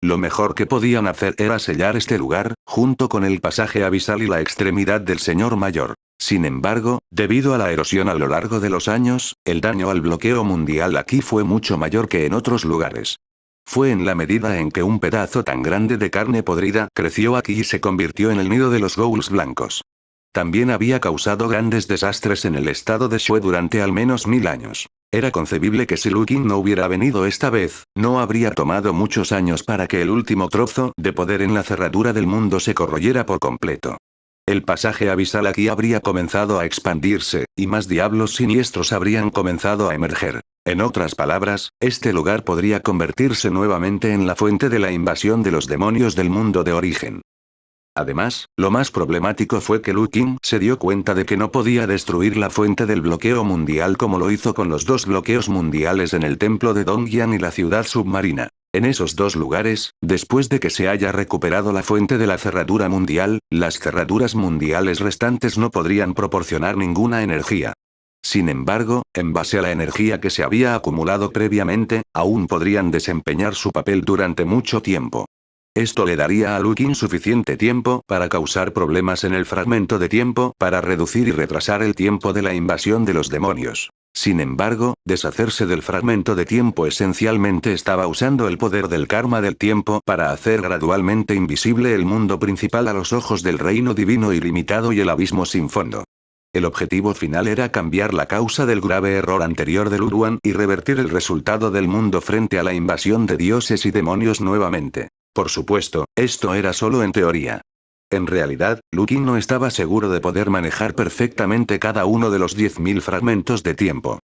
Speaker 1: Lo mejor que podían hacer era sellar este lugar, junto con el pasaje abisal y la extremidad del señor mayor. Sin embargo, debido a la erosión a lo largo de los años, el daño al bloqueo mundial aquí fue mucho mayor que en otros lugares. Fue en la medida en que un pedazo tan grande de carne podrida creció aquí y se convirtió en el nido de los ghouls blancos. También había causado grandes desastres en el estado de Shue durante al menos 1000 años. Era concebible que si Lukin no hubiera venido esta vez, no habría tomado muchos años para que el último trozo de poder en la cerradura del mundo se corroyera por completo. El pasaje abisal aquí habría comenzado a expandirse, y más diablos siniestros habrían comenzado a emerger. En otras palabras, este lugar podría convertirse nuevamente en la fuente de la invasión de los demonios del mundo de origen. Además, lo más problemático fue que Lukin se dio cuenta de que no podía destruir la fuente del bloqueo mundial como lo hizo con los dos bloqueos mundiales en el templo de Dongyan y la ciudad submarina. En esos dos lugares, después de que se haya recuperado la fuente de la cerradura mundial, las cerraduras mundiales restantes no podrían proporcionar ninguna energía. Sin embargo, en base a la energía que se había acumulado previamente, aún podrían desempeñar su papel durante mucho tiempo. Esto le daría a Lukin suficiente tiempo para causar problemas en el fragmento de tiempo para reducir y retrasar el tiempo de la invasión de los demonios. Sin embargo, deshacerse del fragmento de tiempo esencialmente estaba usando el poder del karma del tiempo para hacer gradualmente invisible el mundo principal a los ojos del reino divino ilimitado y el abismo sin fondo. El objetivo final era cambiar la causa del grave error anterior de Luruan y revertir el resultado del mundo frente a la invasión de dioses y demonios nuevamente. Por supuesto, esto era solo en teoría. En realidad, Lukin no estaba seguro de poder manejar perfectamente cada uno de los 10.000 fragmentos de tiempo.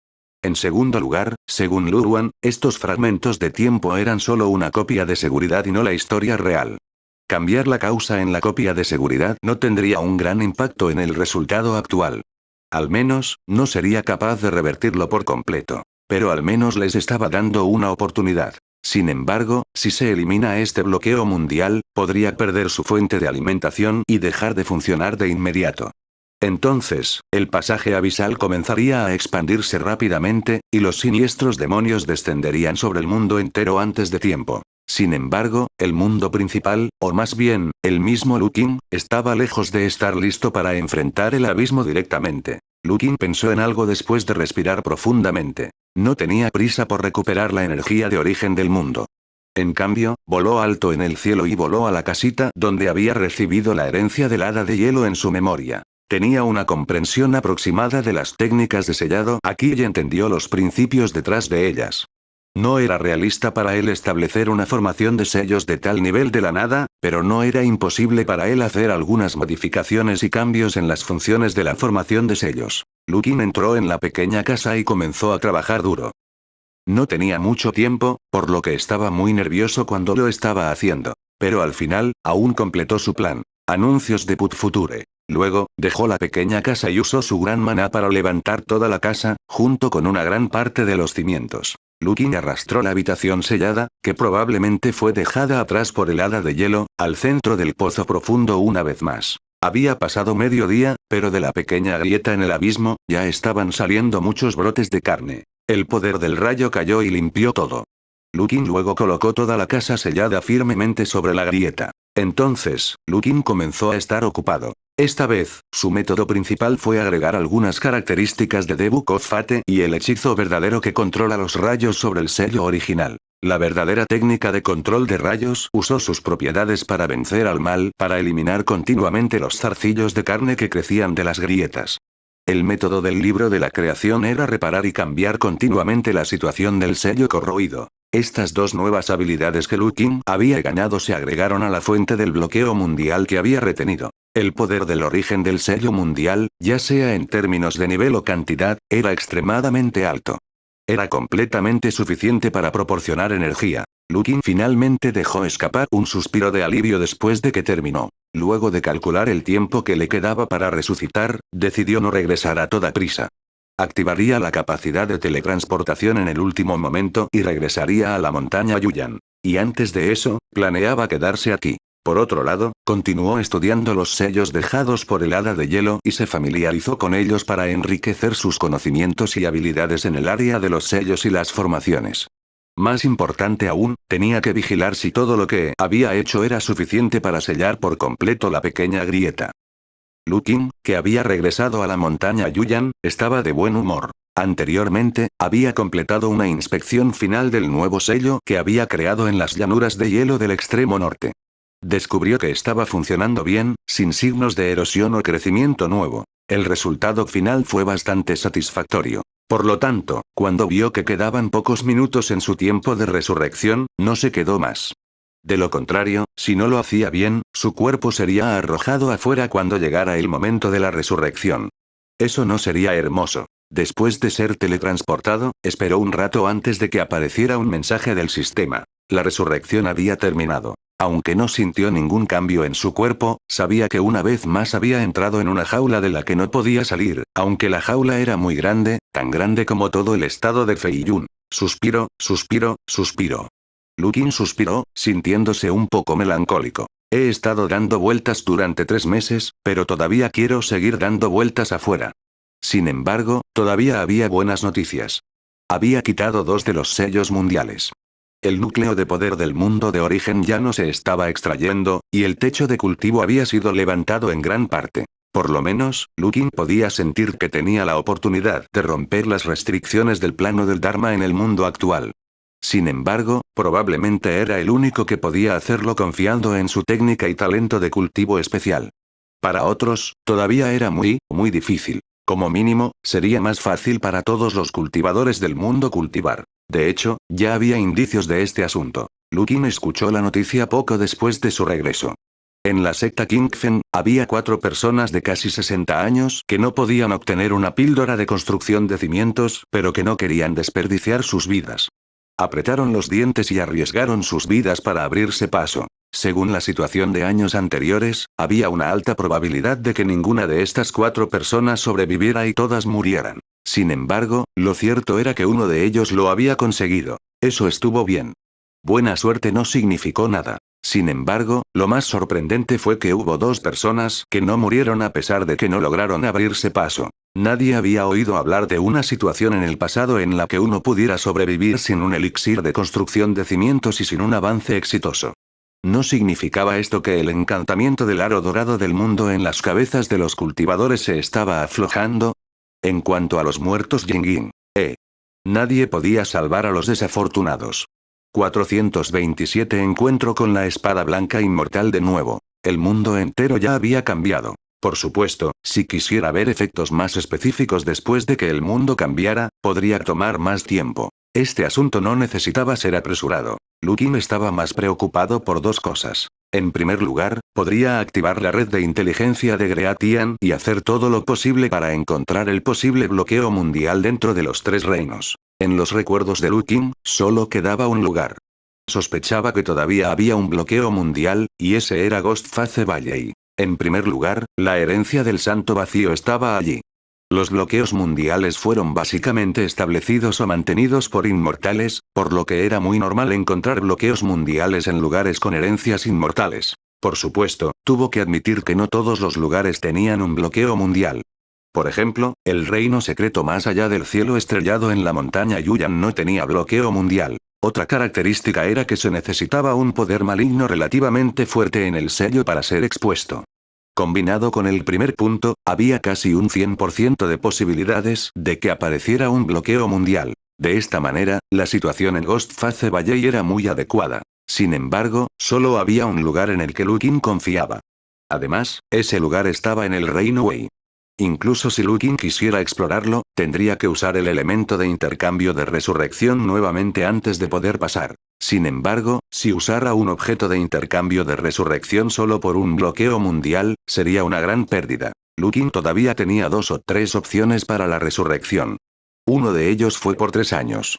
Speaker 1: En segundo lugar, según Luruan, estos fragmentos de tiempo eran solo una copia de seguridad y no la historia real. Cambiar la causa en la copia de seguridad no tendría un gran impacto en el resultado actual. Al menos, no sería capaz de revertirlo por completo. Pero al menos les estaba dando una oportunidad. Sin embargo, si se elimina este bloqueo mundial, podría perder su fuente de alimentación y dejar de funcionar de inmediato. Entonces, el pasaje abisal comenzaría a expandirse rápidamente, y los siniestros demonios descenderían sobre el mundo entero antes de tiempo. Sin embargo, el mundo principal, o más bien, el mismo Lukin, estaba lejos de estar listo para enfrentar el abismo directamente. Lukin pensó en algo después de respirar profundamente. No tenía prisa por recuperar la energía de origen del mundo. En cambio, voló alto en el cielo y voló a la casita donde había recibido la herencia del hada de hielo en su memoria. Tenía una comprensión aproximada de las técnicas de sellado aquí y entendió los principios detrás de ellas. No era realista para él establecer una formación de sellos de tal nivel de la nada, pero no era imposible para él hacer algunas modificaciones y cambios en las funciones de la formación de sellos. Lukin entró en la pequeña casa y comenzó a trabajar duro. No tenía mucho tiempo, por lo que estaba muy nervioso cuando lo estaba haciendo. Pero al final, aún completó su plan. Anuncios de Put Future. Luego, dejó la pequeña casa y usó su gran maná para levantar toda la casa, junto con una gran parte de los cimientos. Lukin arrastró la habitación sellada, que probablemente fue dejada atrás por el hada de hielo, al centro del pozo profundo una vez más. Había pasado mediodía, pero de la pequeña grieta en el abismo, ya estaban saliendo muchos brotes de carne. El poder del rayo cayó y limpió todo. Lukin luego colocó toda la casa sellada firmemente sobre la grieta. Entonces, Lukin comenzó a estar ocupado. Esta vez, su método principal fue agregar algunas características de The Book of Fate y el hechizo verdadero que controla los rayos sobre el sello original. La verdadera técnica de control de rayos usó sus propiedades para vencer al mal, para eliminar continuamente los zarcillos de carne que crecían de las grietas. El método del libro de la creación era reparar y cambiar continuamente la situación del sello corroído. Estas dos nuevas habilidades que Lukin había ganado se agregaron a la fuente del bloqueo mundial que había retenido. El poder del origen del sello mundial, ya sea en términos de nivel o cantidad, era extremadamente alto. Era completamente suficiente para proporcionar energía. Lukin finalmente dejó escapar un suspiro de alivio después de que terminó. Luego de calcular el tiempo que le quedaba para resucitar, decidió no regresar a toda prisa. Activaría la capacidad de teletransportación en el último momento y regresaría a la montaña Yuyan. Y antes de eso, planeaba quedarse aquí. Por otro lado, continuó estudiando los sellos dejados por el hada de hielo y se familiarizó con ellos para enriquecer sus conocimientos y habilidades en el área de los sellos y las formaciones. Más importante aún, tenía que vigilar si todo lo que había hecho era suficiente para sellar por completo la pequeña grieta. Lukin, que había regresado a la montaña Yuyan, estaba de buen humor. Anteriormente, había completado una inspección final del nuevo sello que había creado en las llanuras de hielo del extremo norte. Descubrió que estaba funcionando bien, sin signos de erosión o crecimiento nuevo. El resultado final fue bastante satisfactorio. Por lo tanto, cuando vio que quedaban pocos minutos en su tiempo de resurrección, no se quedó más. De lo contrario, si no lo hacía bien, su cuerpo sería arrojado afuera cuando llegara el momento de la resurrección. Eso no sería hermoso. Después de ser teletransportado, esperó un rato antes de que apareciera un mensaje del sistema. La resurrección había terminado. Aunque no sintió ningún cambio en su cuerpo, sabía que una vez más había entrado en una jaula de la que no podía salir, aunque la jaula era muy grande, tan grande como todo el estado de Feiyun. Suspiro, suspiro, suspiro. Lukin suspiró, sintiéndose un poco melancólico. He estado dando vueltas durante 3 meses, pero todavía quiero seguir dando vueltas afuera. Sin embargo, todavía había buenas noticias. Había quitado 2 de los sellos mundiales. El núcleo de poder del mundo de origen ya no se estaba extrayendo, y el techo de cultivo había sido levantado en gran parte. Por lo menos, Lukin podía sentir que tenía la oportunidad de romper las restricciones del plano del Dharma en el mundo actual. Sin embargo, probablemente era el único que podía hacerlo confiando en su técnica y talento de cultivo especial. Para otros, todavía era muy difícil. Como mínimo, sería más fácil para todos los cultivadores del mundo cultivar. De hecho, ya había indicios de este asunto. Lukin escuchó la noticia poco después de su regreso. En la secta Kingfen, había 4 personas de casi 60 años que no podían obtener una píldora de construcción de cimientos, pero que no querían desperdiciar sus vidas. Apretaron los dientes y arriesgaron sus vidas para abrirse paso. Según la situación de años anteriores, había una alta probabilidad de que ninguna de estas 4 personas sobreviviera y todas murieran. Sin embargo, lo cierto era que uno de ellos lo había conseguido. Eso estuvo bien. Buena suerte no significó nada. Sin embargo, lo más sorprendente fue que hubo 2 personas que no murieron a pesar de que no lograron abrirse paso. Nadie había oído hablar de una situación en el pasado en la que uno pudiera sobrevivir sin un elixir de construcción de cimientos y sin un avance exitoso. ¿No significaba esto que el encantamiento del aro dorado del mundo en las cabezas de los cultivadores se estaba aflojando? En cuanto a los muertos Yingying, nadie podía salvar a los desafortunados. 427 Encuentro con la espada blanca inmortal de nuevo. El mundo entero ya había cambiado. Por supuesto, si quisiera ver efectos más específicos después de que el mundo cambiara, podría tomar más tiempo. Este asunto no necesitaba ser apresurado. Lukin estaba más preocupado por 2 cosas. En primer lugar, podría activar la red de inteligencia de Greatian y hacer todo lo posible para encontrar el posible bloqueo mundial dentro de los 3 reinos. En los recuerdos de Lukin, solo quedaba un lugar. Sospechaba que todavía había un bloqueo mundial, y ese era Ghostface Valley. En primer lugar, la herencia del Santo Vacío estaba allí. Los bloqueos mundiales fueron básicamente establecidos o mantenidos por inmortales, por lo que era muy normal encontrar bloqueos mundiales en lugares con herencias inmortales. Por supuesto, tuvo que admitir que no todos los lugares tenían un bloqueo mundial. Por ejemplo, el reino secreto más allá del cielo estrellado en la montaña Yuyan no tenía bloqueo mundial. Otra característica era que se necesitaba un poder maligno relativamente fuerte en el sello para ser expuesto. Combinado con el primer punto, había casi un 100% de posibilidades de que apareciera un bloqueo mundial. De esta manera, la situación en Ghostface Valley era muy adecuada. Sin embargo, solo había un lugar en el que Lukin confiaba. Además, ese lugar estaba en el Reino Wei. Incluso si Lukin quisiera explorarlo, tendría que usar el elemento de intercambio de resurrección nuevamente antes de poder pasar. Sin embargo, si usara un objeto de intercambio de resurrección solo por un bloqueo mundial, sería una gran pérdida. Lukin todavía tenía 2 o 3 opciones para la resurrección. Uno de ellos fue por 3 años.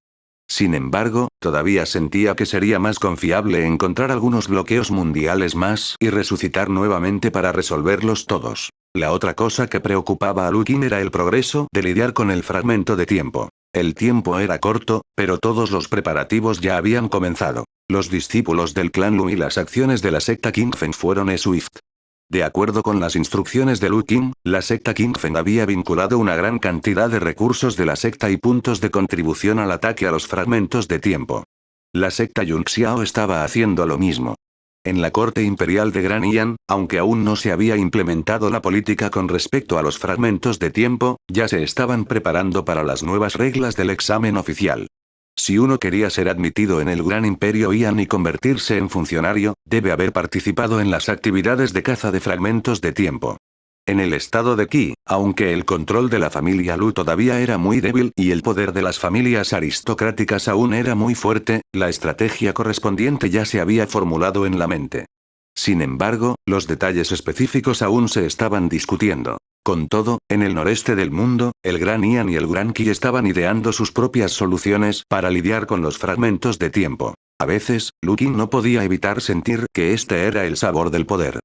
Speaker 1: Sin embargo, todavía sentía que sería más confiable encontrar algunos bloqueos mundiales más y resucitar nuevamente para resolverlos todos. La otra cosa que preocupaba a Lukin era el progreso de lidiar con el fragmento de tiempo. El tiempo era corto, pero todos los preparativos ya habían comenzado. Los discípulos del clan Lu y las acciones de la secta Kingfen fueron Swift. De acuerdo con las instrucciones de Lukin, la secta Kingfen había vinculado una gran cantidad de recursos de la secta y puntos de contribución al ataque a los fragmentos de tiempo. La secta Yunxiao estaba haciendo lo mismo. En la corte imperial de Gran Ian, aunque aún no se había implementado la política con respecto a los fragmentos de tiempo, ya se estaban preparando para las nuevas reglas del examen oficial. Si uno quería ser admitido en el Gran Imperio Ian y convertirse en funcionario, debe haber participado en las actividades de caza de fragmentos de tiempo. En el estado de Qi, aunque el control de la familia Lu todavía era muy débil y el poder de las familias aristocráticas aún era muy fuerte, la estrategia correspondiente ya se había formulado en la mente. Sin embargo, los detalles específicos aún se estaban discutiendo. Con todo, en el noreste del mundo, el Gran Ian y el Gran Qi estaban ideando sus propias soluciones para lidiar con los fragmentos de tiempo. A veces, Lukin no podía evitar sentir que este era el sabor del poder.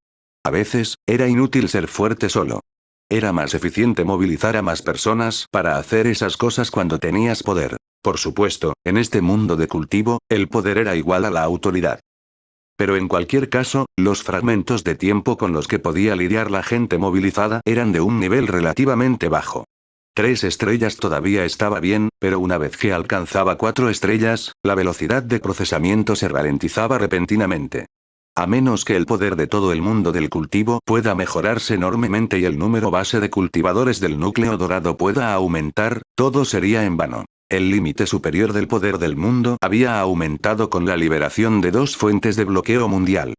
Speaker 1: A veces, era inútil ser fuerte solo. Era más eficiente movilizar a más personas para hacer esas cosas cuando tenías poder. Por supuesto, en este mundo de cultivo, el poder era igual a la autoridad. Pero en cualquier caso, los fragmentos de tiempo con los que podía lidiar la gente movilizada eran de un nivel relativamente bajo. 3 estrellas todavía estaba bien, pero una vez que alcanzaba 4 estrellas, la velocidad de procesamiento se ralentizaba repentinamente. A menos que el poder de todo el mundo del cultivo pueda mejorarse enormemente y el número base de cultivadores del núcleo dorado pueda aumentar, todo sería en vano. El límite superior del poder del mundo había aumentado con la liberación de 2 fuentes de bloqueo mundial.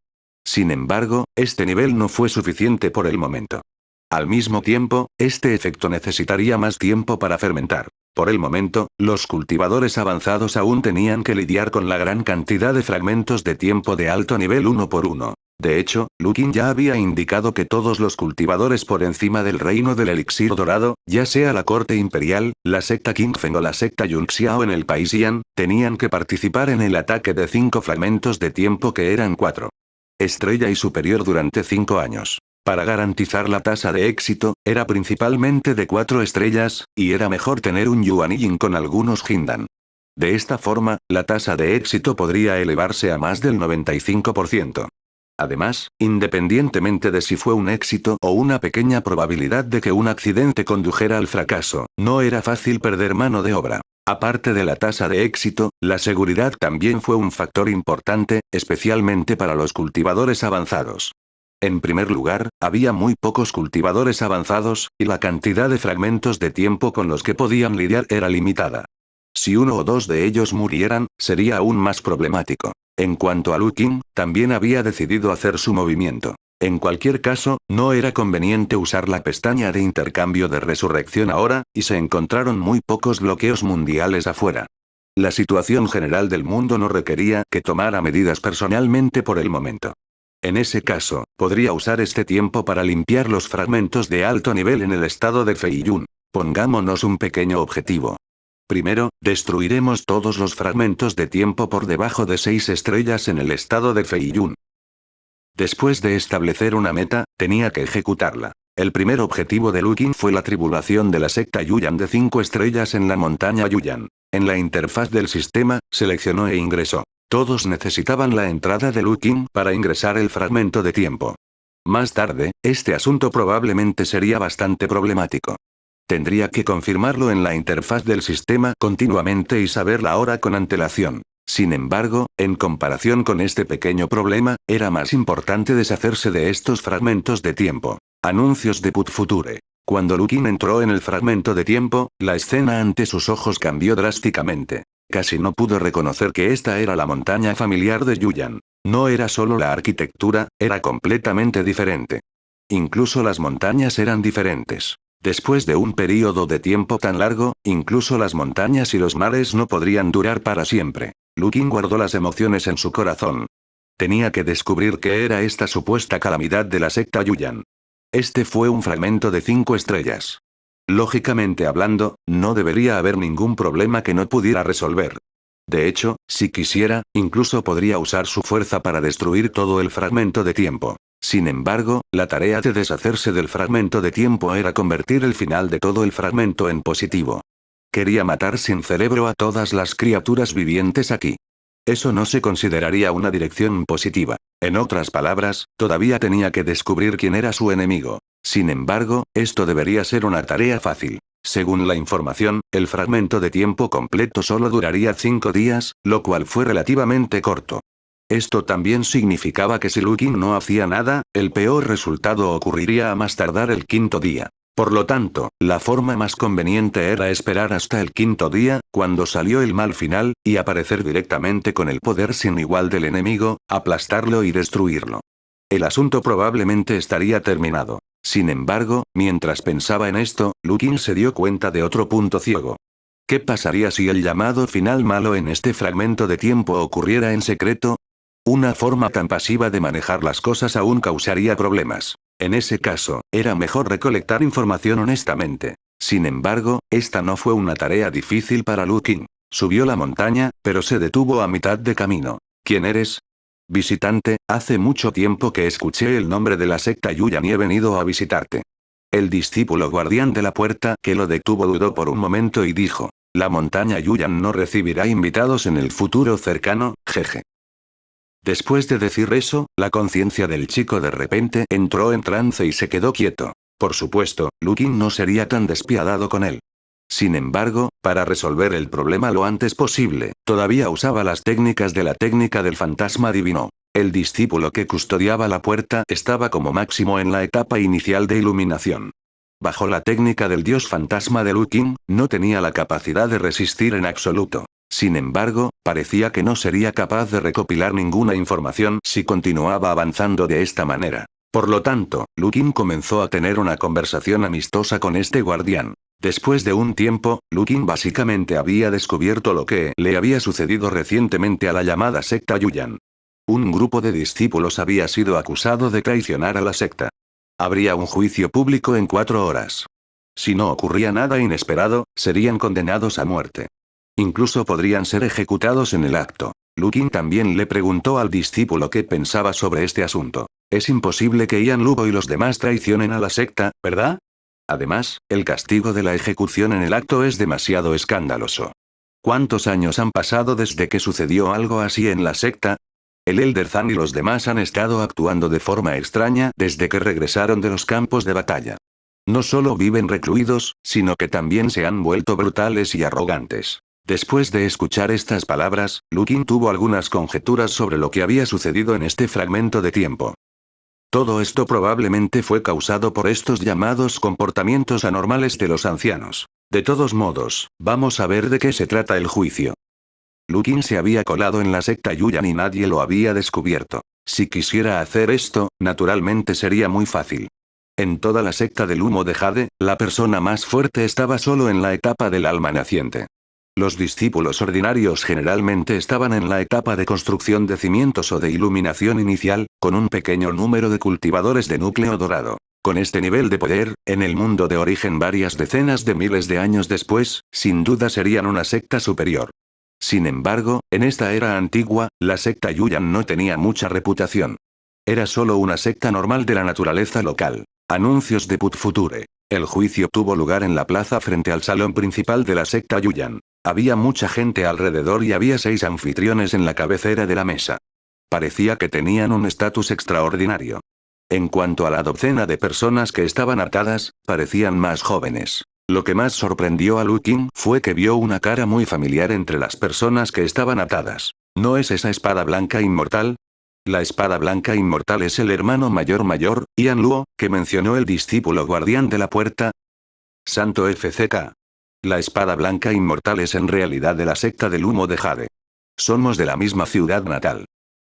Speaker 1: Sin embargo, este nivel no fue suficiente por el momento. Al mismo tiempo, este efecto necesitaría más tiempo para fermentar. Por el momento, los cultivadores avanzados aún tenían que lidiar con la gran cantidad de fragmentos de tiempo de alto nivel uno por uno. De hecho, Lukin ya había indicado que todos los cultivadores por encima del reino del elixir dorado, ya sea la corte imperial, la secta Kingfen o la secta Yunxiao en el país Ian, tenían que participar en el ataque de 5 fragmentos de tiempo que eran 4 estrella y superior durante 5 años. Para garantizar la tasa de éxito, era principalmente de 4 estrellas, y era mejor tener un Yuan Yin con algunos Hindan. De esta forma, la tasa de éxito podría elevarse a más del 95%. Además, independientemente de si fue un éxito o una pequeña probabilidad de que un accidente condujera al fracaso, no era fácil perder mano de obra. Aparte de la tasa de éxito, la seguridad también fue un factor importante, especialmente para los cultivadores avanzados. En primer lugar, había muy pocos cultivadores avanzados, y la cantidad de fragmentos de tiempo con los que podían lidiar era limitada. Si 1 o 2 de ellos murieran, sería aún más problemático. En cuanto a Lukin, también había decidido hacer su movimiento. En cualquier caso, no era conveniente usar la pestaña de intercambio de resurrección ahora, y se encontraron muy pocos bloqueos mundiales afuera. La situación general del mundo no requería que tomara medidas personalmente por el momento. En ese caso, podría usar este tiempo para limpiar los fragmentos de alto nivel en el estado de Feiyun. Pongámonos un pequeño objetivo. Primero, destruiremos todos los fragmentos de tiempo por debajo de 6 estrellas en el estado de Feiyun. Después de establecer una meta, tenía que ejecutarla. El primer objetivo de Lukin fue la tribulación de la secta Yuyan de 5 estrellas en la montaña Yuyan. En la interfaz del sistema, seleccionó e ingresó. Todos necesitaban la entrada de Lukin para ingresar el fragmento de tiempo. Más tarde, este asunto probablemente sería bastante problemático. Tendría que confirmarlo en la interfaz del sistema continuamente y saber la hora con antelación. Sin embargo, en comparación con este pequeño problema, era más importante deshacerse de estos fragmentos de tiempo. Anuncios de Put Future. Cuando Lukin entró en el fragmento de tiempo, la escena ante sus ojos cambió drásticamente. Casi no pudo reconocer que esta era la montaña familiar de Yuyan. No era solo la arquitectura, era completamente diferente. Incluso las montañas eran diferentes. Después de un período de tiempo tan largo, incluso las montañas y los mares no podrían durar para siempre. Lukin guardó las emociones en su corazón. Tenía que descubrir qué era esta supuesta calamidad de la secta Yuyan. Este fue un fragmento de 5 estrellas. Lógicamente hablando, no debería haber ningún problema que no pudiera resolver. De hecho, si quisiera, incluso podría usar su fuerza para destruir todo el fragmento de tiempo. Sin embargo, la tarea de deshacerse del fragmento de tiempo era convertir el final de todo el fragmento en positivo. Quería matar sin cerebro a todas las criaturas vivientes aquí. Eso no se consideraría una dirección positiva. En otras palabras, todavía tenía que descubrir quién era su enemigo. Sin embargo, esto debería ser una tarea fácil. Según la información, el fragmento de tiempo completo solo duraría 5 días, lo cual fue relativamente corto. Esto también significaba que si Lukin no hacía nada, el peor resultado ocurriría a más tardar el 5.º día. Por lo tanto, la forma más conveniente era esperar hasta el 5.º día, cuando salió el mal final, y aparecer directamente con el poder sin igual del enemigo, aplastarlo y destruirlo. El asunto probablemente estaría terminado. Sin embargo, mientras pensaba en esto, Lukin se dio cuenta de otro punto ciego. ¿Qué pasaría si el llamado final malo en este fragmento de tiempo ocurriera en secreto? Una forma tan pasiva de manejar las cosas aún causaría problemas. En ese caso, era mejor recolectar información honestamente. Sin embargo, esta no fue una tarea difícil para Lukin. Subió la montaña, pero se detuvo a mitad de camino. ¿Quién eres? Visitante, hace mucho tiempo que escuché el nombre de la secta Yuyan y he venido a visitarte. El discípulo guardián de la puerta que lo detuvo dudó por un momento y dijo: la montaña Yuyan no recibirá invitados en el futuro cercano, jeje. Después de decir eso, la conciencia del chico de repente entró en trance y se quedó quieto. Por supuesto, Lukin no sería tan despiadado con él. Sin embargo, para resolver el problema lo antes posible, todavía usaba las técnicas de la técnica del fantasma divino. El discípulo que custodiaba la puerta estaba como máximo en la etapa inicial de iluminación. Bajo la técnica del dios fantasma de Lukin, no tenía la capacidad de resistir en absoluto. Sin embargo, parecía que no sería capaz de recopilar ninguna información si continuaba avanzando de esta manera. Por lo tanto, Lukin comenzó a tener una conversación amistosa con este guardián. Después de un tiempo, Lukin básicamente había descubierto lo que le había sucedido recientemente a la llamada secta Yuyan. Un grupo de discípulos había sido acusado de traicionar a la secta. Habría un juicio público en 4 horas. Si no ocurría nada inesperado, serían condenados a muerte. Incluso podrían ser ejecutados en el acto. Lukin también le preguntó al discípulo qué pensaba sobre este asunto. Es imposible que Ian Lubo y los demás traicionen a la secta, ¿verdad? Además, el castigo de la ejecución en el acto es demasiado escandaloso. ¿Cuántos años han pasado desde que sucedió algo así en la secta? El Elder Zan y los demás han estado actuando de forma extraña desde que regresaron de los campos de batalla. No solo viven recluidos, sino que también se han vuelto brutales y arrogantes. Después de escuchar estas palabras, Lukin tuvo algunas conjeturas sobre lo que había sucedido en este fragmento de tiempo. Todo esto probablemente fue causado por estos llamados comportamientos anormales de los ancianos. De todos modos, vamos a ver de qué se trata el juicio. Lukin se había colado en la secta Yuyan y nadie lo había descubierto. Si quisiera hacer esto, naturalmente sería muy fácil. En toda la secta del humo de Jade, la persona más fuerte estaba solo en la etapa del alma naciente. Los discípulos ordinarios generalmente estaban en la etapa de construcción de cimientos o de iluminación inicial, con un pequeño número de cultivadores de núcleo dorado. Con este nivel de poder, en el mundo de origen varias decenas de miles de años después, sin duda serían una secta superior. Sin embargo, en esta era antigua, la secta Yuyan no tenía mucha reputación. Era solo una secta normal de la naturaleza local. Anuncios de Put Future. El juicio tuvo lugar en la plaza frente al salón principal de la secta Yuyan. Había mucha gente alrededor y había 6 anfitriones en la cabecera de la mesa. Parecía que tenían un estatus extraordinario. En cuanto a la docena de personas que estaban atadas, parecían más jóvenes. Lo que más sorprendió a Lukin fue que vio una cara muy familiar entre las personas que estaban atadas. ¿No es esa espada blanca inmortal? La espada blanca inmortal es el hermano mayor, Ian Luo, que mencionó el discípulo guardián de la puerta. Santo FCK. La espada blanca inmortal es en realidad de la secta del humo de Jade. Somos de la misma ciudad natal.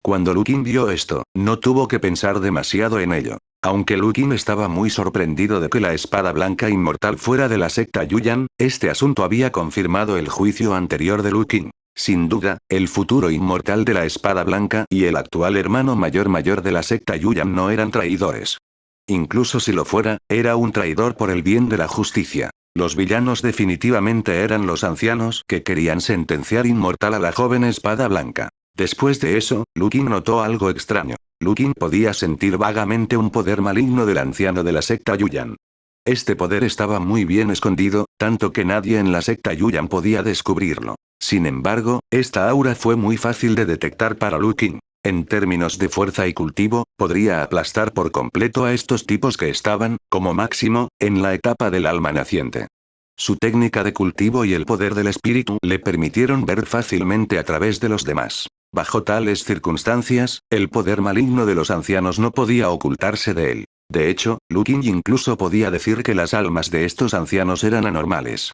Speaker 1: Cuando Lukin vio esto, no tuvo que pensar demasiado en ello. Aunque Lukin estaba muy sorprendido de que la espada blanca inmortal fuera de la secta Yuyan, este asunto había confirmado el juicio anterior de Lukin. Sin duda, el futuro inmortal de la espada blanca y el actual hermano mayor de la secta Yuyan no eran traidores. Incluso si lo fuera, era un traidor por el bien de la justicia. Los villanos definitivamente eran los ancianos que querían sentenciar inmortal a la joven espada blanca. Después de eso, Lukin notó algo extraño. Lukin podía sentir vagamente un poder maligno del anciano de la secta Yuyan. Este poder estaba muy bien escondido, tanto que nadie en la secta Yuyan podía descubrirlo. Sin embargo, esta aura fue muy fácil de detectar para Lukin. En términos de fuerza y cultivo, podría aplastar por completo a estos tipos que estaban, como máximo, en la etapa del alma naciente. Su técnica de cultivo y el poder del espíritu le permitieron ver fácilmente a través de los demás. Bajo tales circunstancias, el poder maligno de los ancianos no podía ocultarse de él. De hecho, Lukin incluso podía decir que las almas de estos ancianos eran anormales.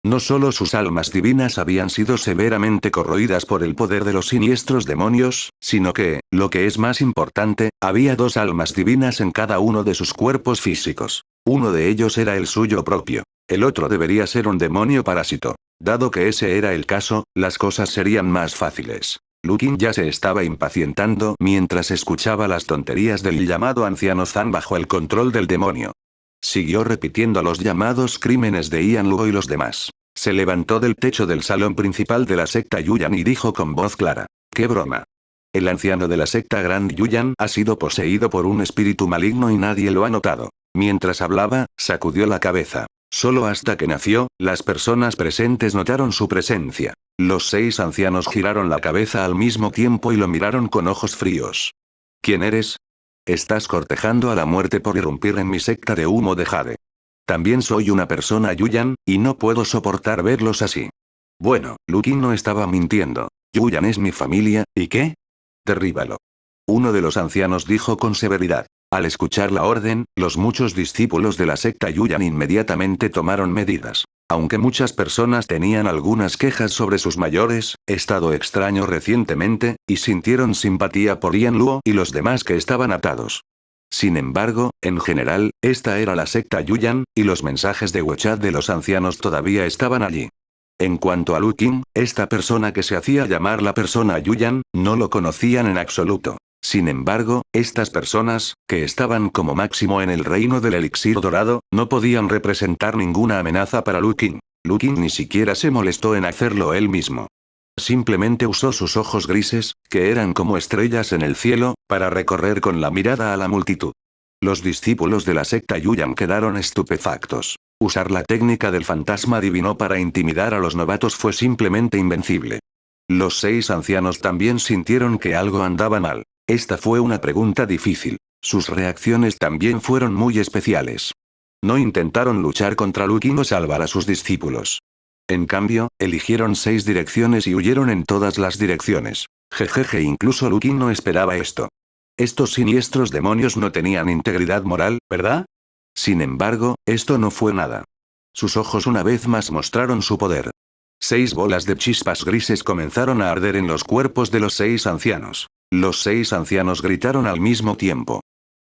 Speaker 1: No solo sus almas divinas habían sido severamente corroídas por el poder de los siniestros demonios, sino que, lo que es más importante, había dos almas divinas en cada uno de sus cuerpos físicos. Uno de ellos era el suyo propio. El otro debería ser un demonio parásito. Dado que ese era el caso, las cosas serían más fáciles. Lukin ya se estaba impacientando mientras escuchaba las tonterías del llamado anciano Zan bajo el control del demonio. Siguió repitiendo los llamados crímenes de Ian Luo y los demás. Se levantó del techo del salón principal de la secta Yuyan y dijo con voz clara: ¡Qué broma! El anciano de la secta Grand Yuyan ha sido poseído por un espíritu maligno y nadie lo ha notado. Mientras hablaba, sacudió la cabeza. Solo hasta que nació, las personas presentes notaron su presencia. Los 6 ancianos giraron la cabeza al mismo tiempo y lo miraron con ojos fríos. ¿Quién eres? Estás cortejando a la muerte por irrumpir en mi secta de humo de Jade. También soy una persona Yuyan, y no puedo soportar verlos así. Bueno, Lukin no estaba mintiendo. Yuyan es mi familia, ¿y qué? Derríbalo. Uno de los ancianos dijo con severidad. Al escuchar la orden, los muchos discípulos de la secta Yuyan inmediatamente tomaron medidas. Aunque muchas personas tenían algunas quejas sobre sus mayores, estado extraño recientemente, y sintieron simpatía por Ian Luo y los demás que estaban atados. Sin embargo, en general, esta era la secta Yuyan, y los mensajes de WeChat de los ancianos todavía estaban allí. En cuanto a Lukin, esta persona que se hacía llamar la persona Yuyan, no lo conocían en absoluto. Sin embargo, estas personas, que estaban como máximo en el reino del elixir dorado, no podían representar ninguna amenaza para Lukin. Lukin ni siquiera se molestó en hacerlo él mismo. Simplemente usó sus ojos grises, que eran como estrellas en el cielo, para recorrer con la mirada a la multitud. Los discípulos de la secta Yuyan quedaron estupefactos. Usar la técnica del fantasma divino para intimidar a los novatos fue simplemente invencible. Los 6 ancianos también sintieron que algo andaba mal. Esta fue una pregunta difícil. Sus reacciones también fueron muy especiales. No intentaron luchar contra Lukin o salvar a sus discípulos. En cambio, eligieron 6 direcciones y huyeron en todas las direcciones. Jejeje, incluso Lukin no esperaba esto. Estos siniestros demonios no tenían integridad moral, ¿verdad? Sin embargo, esto no fue nada. Sus ojos una vez más mostraron su poder. 6 bolas de chispas grises comenzaron a arder en los cuerpos de los 6 ancianos. Los 6 ancianos gritaron al mismo tiempo.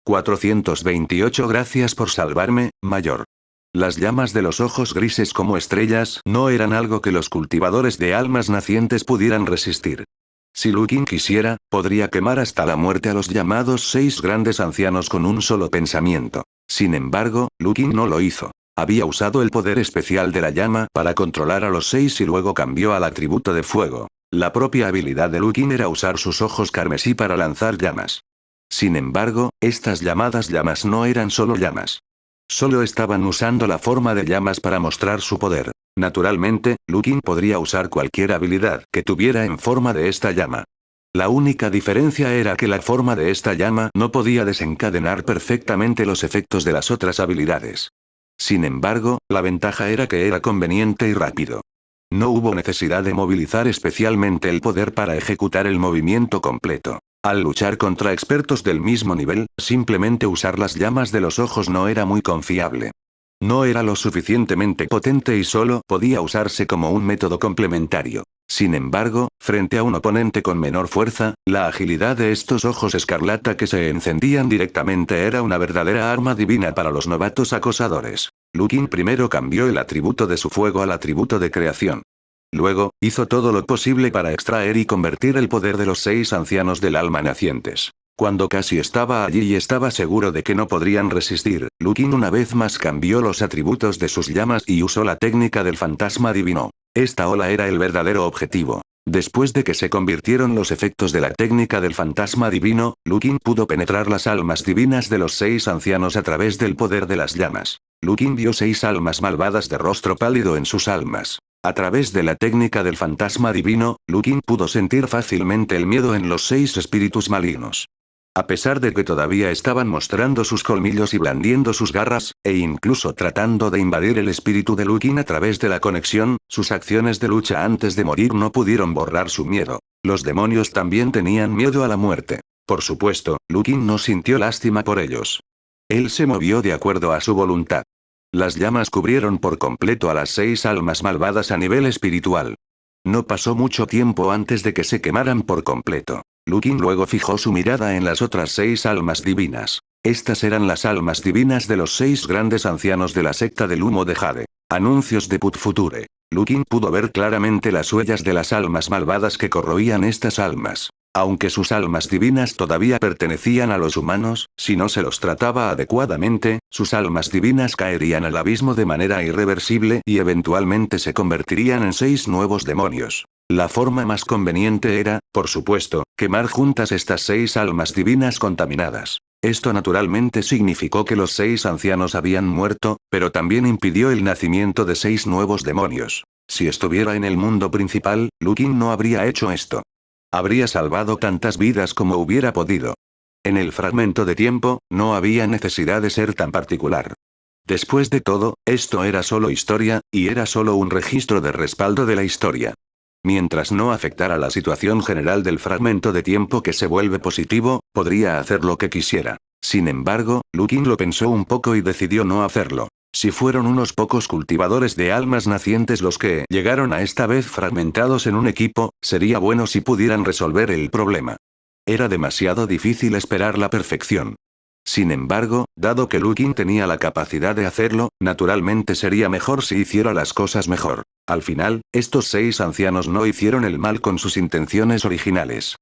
Speaker 1: 428 Gracias por salvarme, mayor. Las llamas de los ojos grises como estrellas no eran algo que los cultivadores de almas nacientes pudieran resistir. Si Lukin quisiera, podría quemar hasta la muerte a los llamados 6 grandes ancianos con un solo pensamiento. Sin embargo, Lukin no lo hizo. Había usado el poder especial de la llama para controlar a los 6 y luego cambió al atributo de fuego. La propia habilidad de Lukin era usar sus ojos carmesí para lanzar llamas. Sin embargo, estas llamadas llamas no eran solo llamas. Solo estaban usando la forma de llamas para mostrar su poder. Naturalmente, Lukin podría usar cualquier habilidad que tuviera en forma de esta llama. La única diferencia era que la forma de esta llama no podía desencadenar perfectamente los efectos de las otras habilidades. Sin embargo, la ventaja era que era conveniente y rápido. No hubo necesidad de movilizar especialmente el poder para ejecutar el movimiento completo. Al luchar contra expertos del mismo nivel, simplemente usar las llamas de los ojos no era muy confiable. No era lo suficientemente potente y solo podía usarse como un método complementario. Sin embargo, frente a un oponente con menor fuerza, la agilidad de estos ojos escarlata que se encendían directamente era una verdadera arma divina para los novatos acosadores. Lukin primero cambió el atributo de su fuego al atributo de creación. Luego, hizo todo lo posible para extraer y convertir el poder de los 6 ancianos del alma nacientes. Cuando casi estaba allí y estaba seguro de que no podrían resistir, Lukin una vez más cambió los atributos de sus llamas y usó la técnica del fantasma divino. Esta ola era el verdadero objetivo. Después de que se convirtieron los efectos de la técnica del fantasma divino, Lukin pudo penetrar las almas divinas de los 6 ancianos a través del poder de las llamas. Lukin vio 6 almas malvadas de rostro pálido en sus almas. A través de la técnica del fantasma divino, Lukin pudo sentir fácilmente el miedo en los 6 espíritus malignos. A pesar de que todavía estaban mostrando sus colmillos y blandiendo sus garras, e incluso tratando de invadir el espíritu de Lukin a través de la conexión, sus acciones de lucha antes de morir no pudieron borrar su miedo. Los demonios también tenían miedo a la muerte. Por supuesto, Lukin no sintió lástima por ellos. Él se movió de acuerdo a su voluntad. Las llamas cubrieron por completo a las 6 almas malvadas a nivel espiritual. No pasó mucho tiempo antes de que se quemaran por completo. Lukin luego fijó su mirada en las otras 6 almas divinas. Estas eran las almas divinas de los 6 grandes ancianos de la secta del humo de Jade. Anuncios de Put Future. Lukin pudo ver claramente las huellas de las almas malvadas que corroían estas almas. Aunque sus almas divinas todavía pertenecían a los humanos, si no se los trataba adecuadamente, sus almas divinas caerían al abismo de manera irreversible y eventualmente se convertirían en 6 nuevos demonios. La forma más conveniente era, por supuesto, quemar juntas estas 6 almas divinas contaminadas. Esto naturalmente significó que los 6 ancianos habían muerto, pero también impidió el nacimiento de 6 nuevos demonios. Si estuviera en el mundo principal, Lukin no habría hecho esto. Habría salvado tantas vidas como hubiera podido. En el fragmento de tiempo, no había necesidad de ser tan particular. Después de todo, esto era solo historia, y era solo un registro de respaldo de la historia. Mientras no afectara la situación general del fragmento de tiempo que se vuelve positivo, podría hacer lo que quisiera. Sin embargo, Lukin lo pensó un poco y decidió no hacerlo. Si fueron unos pocos cultivadores de almas nacientes los que llegaron a esta vez fragmentados en un equipo, sería bueno si pudieran resolver el problema. Era demasiado difícil esperar la perfección. Sin embargo, dado que Lukin tenía la capacidad de hacerlo, naturalmente sería mejor si hiciera las cosas mejor. Al final, estos 6 ancianos no hicieron el mal con sus intenciones originales.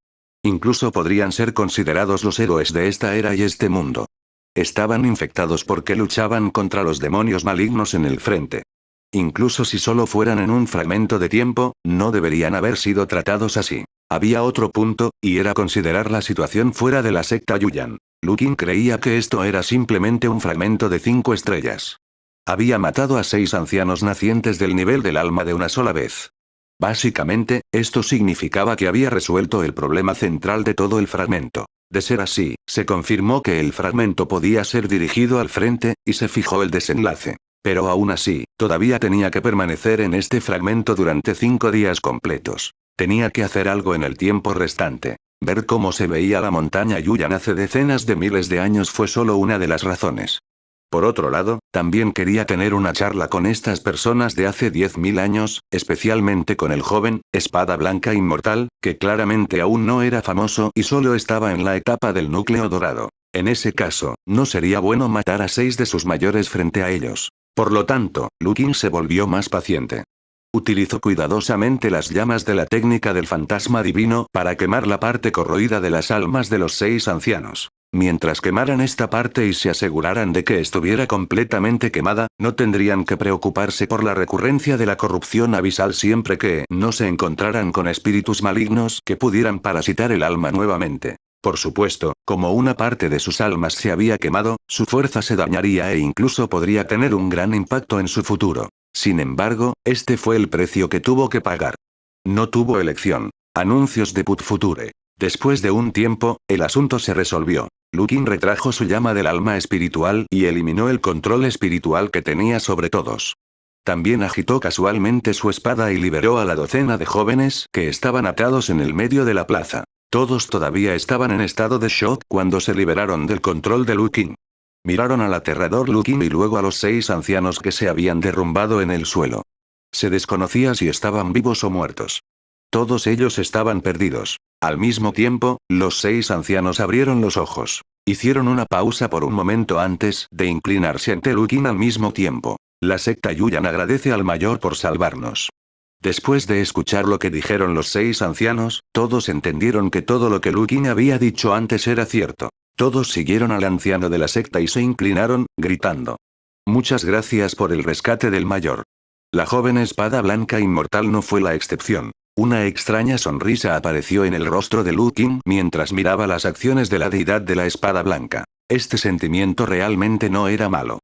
Speaker 1: Incluso podrían ser considerados los héroes de esta era y este mundo. Estaban infectados porque luchaban contra los demonios malignos en el frente. Incluso si solo fueran en un fragmento de tiempo, no deberían haber sido tratados así. Había otro punto, y era considerar la situación fuera de la secta Yuyan. Lukin creía que esto era simplemente un fragmento de 5 estrellas. Había matado a 6 ancianos nacientes del nivel del alma de una sola vez. Básicamente, esto significaba que había resuelto el problema central de todo el fragmento. De ser así, se confirmó que el fragmento podía ser dirigido al frente, y se fijó el desenlace. Pero aún así, todavía tenía que permanecer en este fragmento durante 5 días completos. Tenía que hacer algo en el tiempo restante. Ver cómo se veía la montaña Yuyan hace decenas de miles de años fue solo una de las razones. Por otro lado, también quería tener una charla con estas personas de hace 10.000 años, especialmente con el joven, Espada Blanca Inmortal, que claramente aún no era famoso y solo estaba en la etapa del núcleo dorado. En ese caso, no sería bueno matar a 6 de sus mayores frente a ellos. Por lo tanto, Lukin se volvió más paciente. Utilizó cuidadosamente las llamas de la técnica del fantasma divino para quemar la parte corroída de las almas de los 6 ancianos. Mientras quemaran esta parte y se aseguraran de que estuviera completamente quemada, no tendrían que preocuparse por la recurrencia de la corrupción abisal siempre que no se encontraran con espíritus malignos que pudieran parasitar el alma nuevamente. Por supuesto, como una parte de sus almas se había quemado, su fuerza se dañaría e incluso podría tener un gran impacto en su futuro. Sin embargo, este fue el precio que tuvo que pagar. No tuvo elección. Anuncios de Put Future. Después de un tiempo, el asunto se resolvió. Lu Qing retrajo su llama del alma espiritual y eliminó el control espiritual que tenía sobre todos. También agitó casualmente su espada y liberó a la docena de jóvenes que estaban atados en el medio de la plaza. Todos todavía estaban en estado de shock cuando se liberaron del control de Lu Qing. Miraron al aterrador Lu Qing y luego a los 6 ancianos que se habían derrumbado en el suelo. Se desconocía si estaban vivos o muertos. Todos ellos estaban perdidos. Al mismo tiempo, los 6 ancianos abrieron los ojos. Hicieron una pausa por un momento antes de inclinarse ante Lu Qing al mismo tiempo. La secta Yuyan agradece al mayor por salvarnos. Después de escuchar lo que dijeron los 6 ancianos, todos entendieron que todo lo que Lu Qing había dicho antes era cierto. Todos siguieron al anciano de la secta y se inclinaron, gritando. Muchas gracias por el rescate del mayor. La joven espada blanca inmortal no fue la excepción. Una extraña sonrisa apareció en el rostro de Lu Qing mientras miraba las acciones de la deidad de la espada blanca. Este sentimiento realmente no era malo.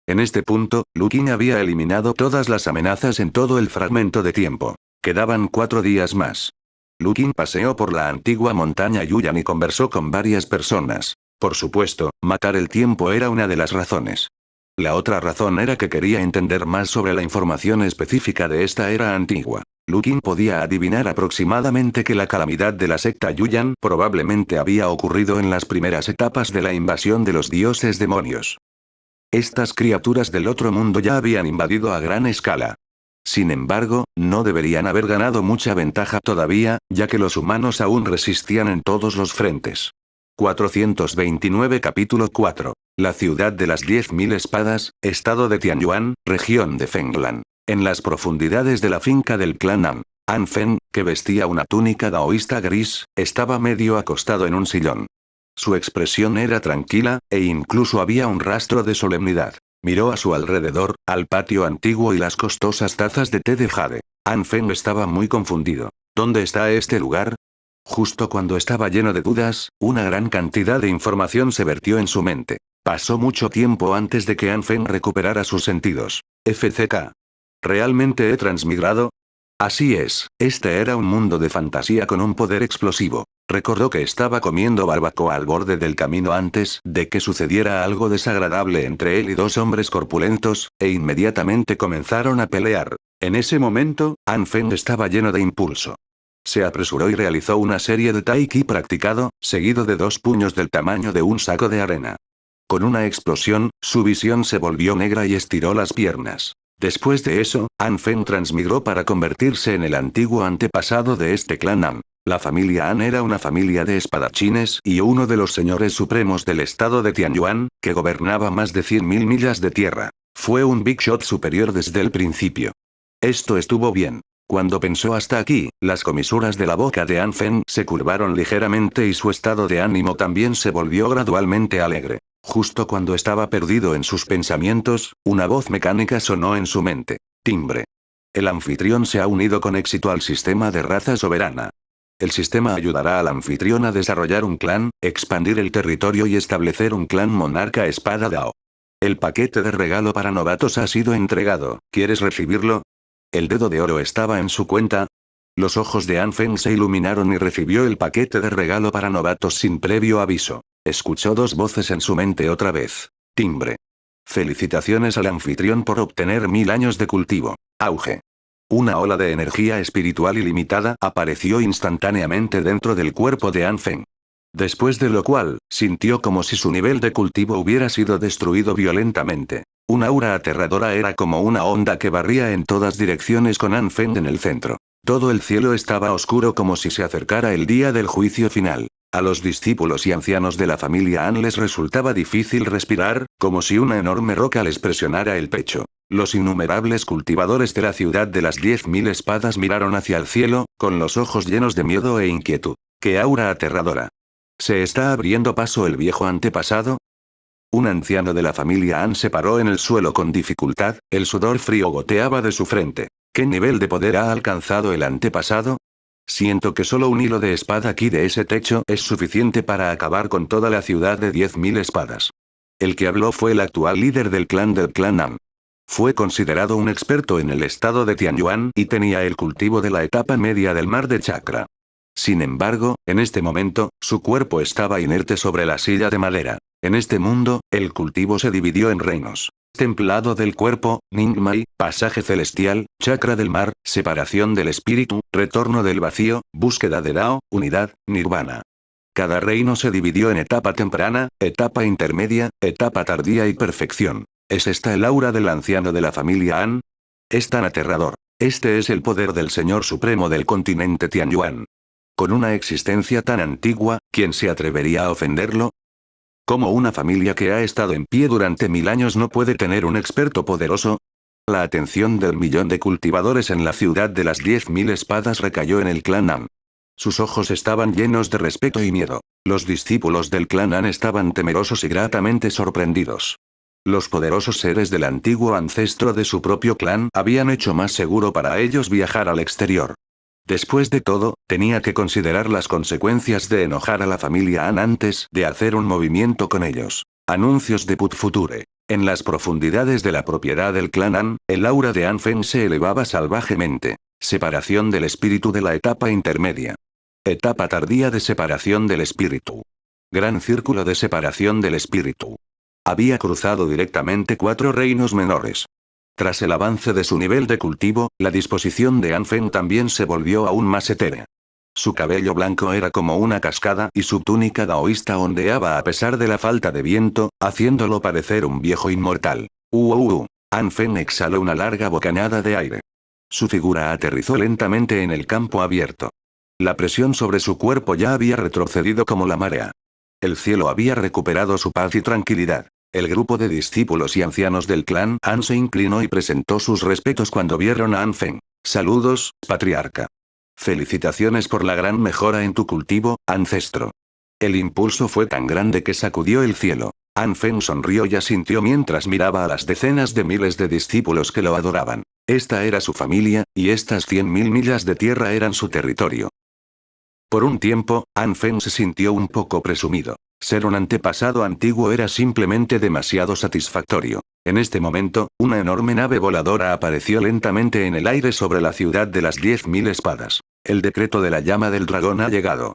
Speaker 1: En este punto, Lu Qing había eliminado todas las amenazas en todo el fragmento de tiempo. Quedaban 4 días más. Lu Qing paseó por la antigua montaña Yuyan y conversó con varias personas. Por supuesto, matar el tiempo era una de las razones. La otra razón era que quería entender más sobre la información específica de esta era antigua. Lu Qing podía adivinar aproximadamente que la calamidad de la secta Yuyan probablemente había ocurrido en las primeras etapas de la invasión de los dioses demonios. Estas criaturas del otro mundo ya habían invadido a gran escala. Sin embargo, no deberían haber ganado mucha ventaja todavía, ya que los humanos aún resistían en todos los frentes. 429 Capítulo 4. La ciudad de las 10.000 espadas, estado de Tianyuan, región de Fenglan. En las profundidades de la finca del clan An. An Feng, que vestía una túnica daoísta gris, estaba medio acostado en un sillón. Su expresión era tranquila, e incluso había un rastro de solemnidad. Miró a su alrededor, al patio antiguo y las costosas tazas de té de jade. An Feng estaba muy confundido. ¿Dónde está este lugar? Justo cuando estaba lleno de dudas, una gran cantidad de información se vertió en su mente. Pasó mucho tiempo antes de que An Feng recuperara sus sentidos. FCK. ¿Realmente he transmigrado? Así es, este era un mundo de fantasía con un poder explosivo. Recordó que estaba comiendo barbacoa al borde del camino antes de que sucediera algo desagradable entre él y 2 hombres corpulentos, e inmediatamente comenzaron a pelear. En ese momento, An Feng estaba lleno de impulso. Se apresuró y realizó una serie de tai chi practicado, seguido de 2 puños del tamaño de un saco de arena. Con una explosión, su visión se volvió negra y estiró las piernas. Después de eso, An Feng transmigró para convertirse en el antiguo antepasado de este clan An. La familia An era una familia de espadachines y uno de los señores supremos del estado de Tianyuan, que gobernaba más de 100.000 millas de tierra. Fue un Big Shot superior desde el principio. Esto estuvo bien. Cuando pensó hasta aquí, las comisuras de la boca de An Feng se curvaron ligeramente y su estado de ánimo también se volvió gradualmente alegre. Justo cuando estaba perdido en sus pensamientos, una voz mecánica sonó en su mente. Timbre. El anfitrión se ha unido con éxito al sistema de raza soberana. El sistema ayudará al anfitrión a desarrollar un clan, expandir el territorio y establecer un clan monarca espada Dao. El paquete de regalo para novatos ha sido entregado. ¿Quieres recibirlo? El dedo de oro estaba en su cuenta. Los ojos de An Feng se iluminaron y recibió el paquete de regalo para novatos sin previo aviso. Escuchó 2 voces en su mente otra vez. Timbre. Felicitaciones al anfitrión por obtener 1000 años de cultivo. Auge. Una ola de energía espiritual ilimitada apareció instantáneamente dentro del cuerpo de An Feng. Después de lo cual, sintió como si su nivel de cultivo hubiera sido destruido violentamente. Un aura aterradora era como una onda que barría en todas direcciones con An Feng en el centro. Todo el cielo estaba oscuro como si se acercara el día del juicio final. A los discípulos y ancianos de la familia An les resultaba difícil respirar, como si una enorme roca les presionara el pecho. Los innumerables cultivadores de la ciudad de las 10.000 espadas miraron hacia el cielo, con los ojos llenos de miedo e inquietud. ¡Qué aura aterradora! ¿Se está abriendo paso el viejo antepasado? Un anciano de la familia An se paró en el suelo con dificultad, el sudor frío goteaba de su frente. ¿Qué nivel de poder ha alcanzado el antepasado? Siento que solo un hilo de espada aquí de ese techo es suficiente para acabar con toda la ciudad de 10.000 espadas. El que habló fue el actual líder del clan An. Fue considerado un experto en el estado de Tianyuan y tenía el cultivo de la etapa media del mar de chakra. Sin embargo, en este momento, su cuerpo estaba inerte sobre la silla de madera. En este mundo, el cultivo se dividió en reinos. Templado del cuerpo, Ningmai, pasaje celestial, chakra del mar, separación del espíritu, retorno del vacío, búsqueda de Dao, unidad, nirvana. Cada reino se dividió en etapa temprana, etapa intermedia, etapa tardía y perfección. ¿Es esta el aura del anciano de la familia An? Es tan aterrador. Este es el poder del Señor Supremo del continente Tianyuan. Con una existencia tan antigua, ¿quién se atrevería a ofenderlo? ¿Cómo una familia que ha estado en pie durante 1000 años no puede tener un experto poderoso? La atención del millón de cultivadores en la ciudad de las 10.000 espadas recayó en el clan An. Sus ojos estaban llenos de respeto y miedo. Los discípulos del clan An estaban temerosos y gratamente sorprendidos. Los poderosos seres del antiguo ancestro de su propio clan habían hecho más seguro para ellos viajar al exterior. Después de todo, tenía que considerar las consecuencias de enojar a la familia An antes de hacer un movimiento con ellos. Anuncios de Put Future. En las profundidades de la propiedad del clan An, el aura de An Fen se elevaba salvajemente. Separación del espíritu de la etapa intermedia. Etapa tardía de separación del espíritu. Gran círculo de separación del espíritu. Había cruzado directamente 4 reinos menores. Tras el avance de su nivel de cultivo, la disposición de An Fen también se volvió aún más etérea. Su cabello blanco era como una cascada y su túnica daoísta ondeaba a pesar de la falta de viento, haciéndolo parecer un viejo inmortal. An Fen exhaló una larga bocanada de aire. Su figura aterrizó lentamente en el campo abierto. La presión sobre su cuerpo ya había retrocedido como la marea. El cielo había recuperado su paz y tranquilidad. El grupo de discípulos y ancianos del clan An se inclinó y presentó sus respetos cuando vieron a An Fen. Saludos, patriarca. Felicitaciones por la gran mejora en tu cultivo, ancestro. El impulso fue tan grande que sacudió el cielo. An Fen sonrió y asintió mientras miraba a las decenas de miles de discípulos que lo adoraban. Esta era su familia, y estas 100.000 millas de tierra eran su territorio. Por un tiempo, An Fen se sintió un poco presumido. Ser un antepasado antiguo era simplemente demasiado satisfactorio. En este momento, una enorme nave voladora apareció lentamente en el aire sobre la ciudad de las 10.000 espadas. El decreto de la llama del dragón ha llegado.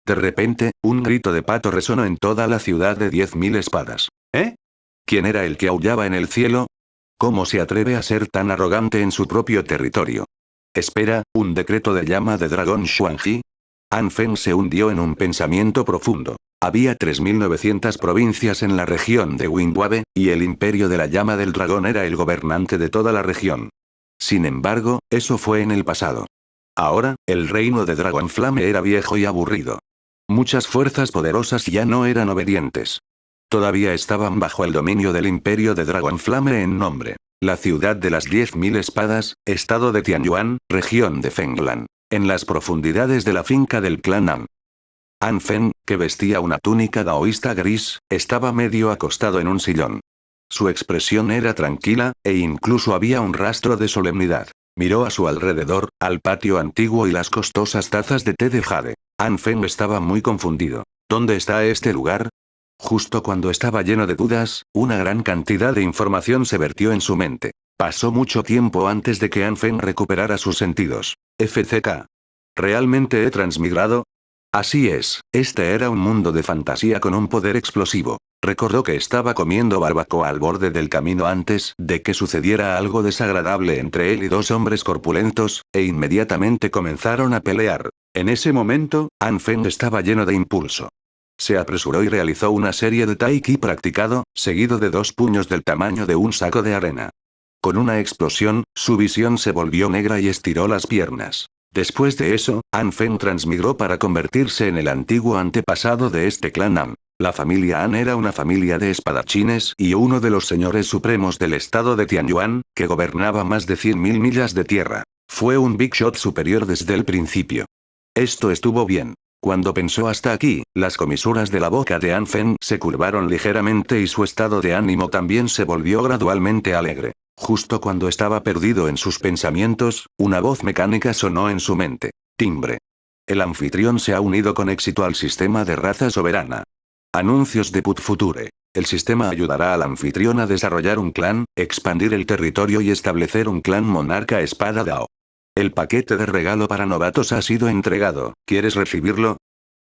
Speaker 1: De repente, un grito de pato resonó en toda la ciudad de 10.000 espadas. ¿Eh? ¿Quién era el que aullaba en el cielo? ¿Cómo se atreve a ser tan arrogante en su propio territorio? Espera, ¿un decreto de llama de dragón Xuanji? An Fen se hundió en un pensamiento profundo. Había 3.900 provincias en la región de Windwabe, y el imperio de la llama del dragón era el gobernante de toda la región. Sin embargo, eso fue en el pasado. Ahora, el reino de Dragonflame era viejo y aburrido. Muchas fuerzas poderosas ya no eran obedientes. Todavía estaban bajo el dominio del imperio de Dragonflame en nombre. La ciudad de las 10.000 espadas, estado de Tianyuan, región de Fenglan. En las profundidades de la finca del clan An. An Fen, que vestía una túnica daoísta gris, estaba medio acostado en un sillón. Su expresión era tranquila, e incluso había un rastro de solemnidad. Miró a su alrededor, al patio antiguo y las costosas tazas de té de jade. An Fen estaba muy confundido. ¿Dónde está este lugar? Justo cuando estaba lleno de dudas, una gran cantidad de información se vertió en su mente. Pasó mucho tiempo antes de que An Fen recuperara sus sentidos. FCK. ¿Realmente he transmigrado? Así es, este era un mundo de fantasía con un poder explosivo. Recordó que estaba comiendo barbacoa al borde del camino antes de que sucediera algo desagradable entre él y 2 hombres corpulentos, e inmediatamente comenzaron a pelear. En ese momento, An Fen estaba lleno de impulso. Se apresuró y realizó una serie de tai chi practicado, seguido de 2 puños del tamaño de un saco de arena. Con una explosión, su visión se volvió negra y estiró las piernas. Después de eso, An Fen transmigró para convertirse en el antiguo antepasado de este clan An. La familia An era una familia de espadachines y uno de los señores supremos del estado de Tianyuan, que gobernaba más de 100.000 millas de tierra. Fue un Big Shot superior desde el principio. Esto estuvo bien. Cuando pensó hasta aquí, las comisuras de la boca de An Fen se curvaron ligeramente y su estado de ánimo también se volvió gradualmente alegre. Justo cuando estaba perdido en sus pensamientos, una voz mecánica sonó en su mente. Timbre. El anfitrión se ha unido con éxito al sistema de raza soberana. Anuncios de Put Future. El sistema ayudará al anfitrión a desarrollar un clan, expandir el territorio y establecer un clan monarca espada Dao. El paquete de regalo para novatos ha sido entregado, ¿quieres recibirlo?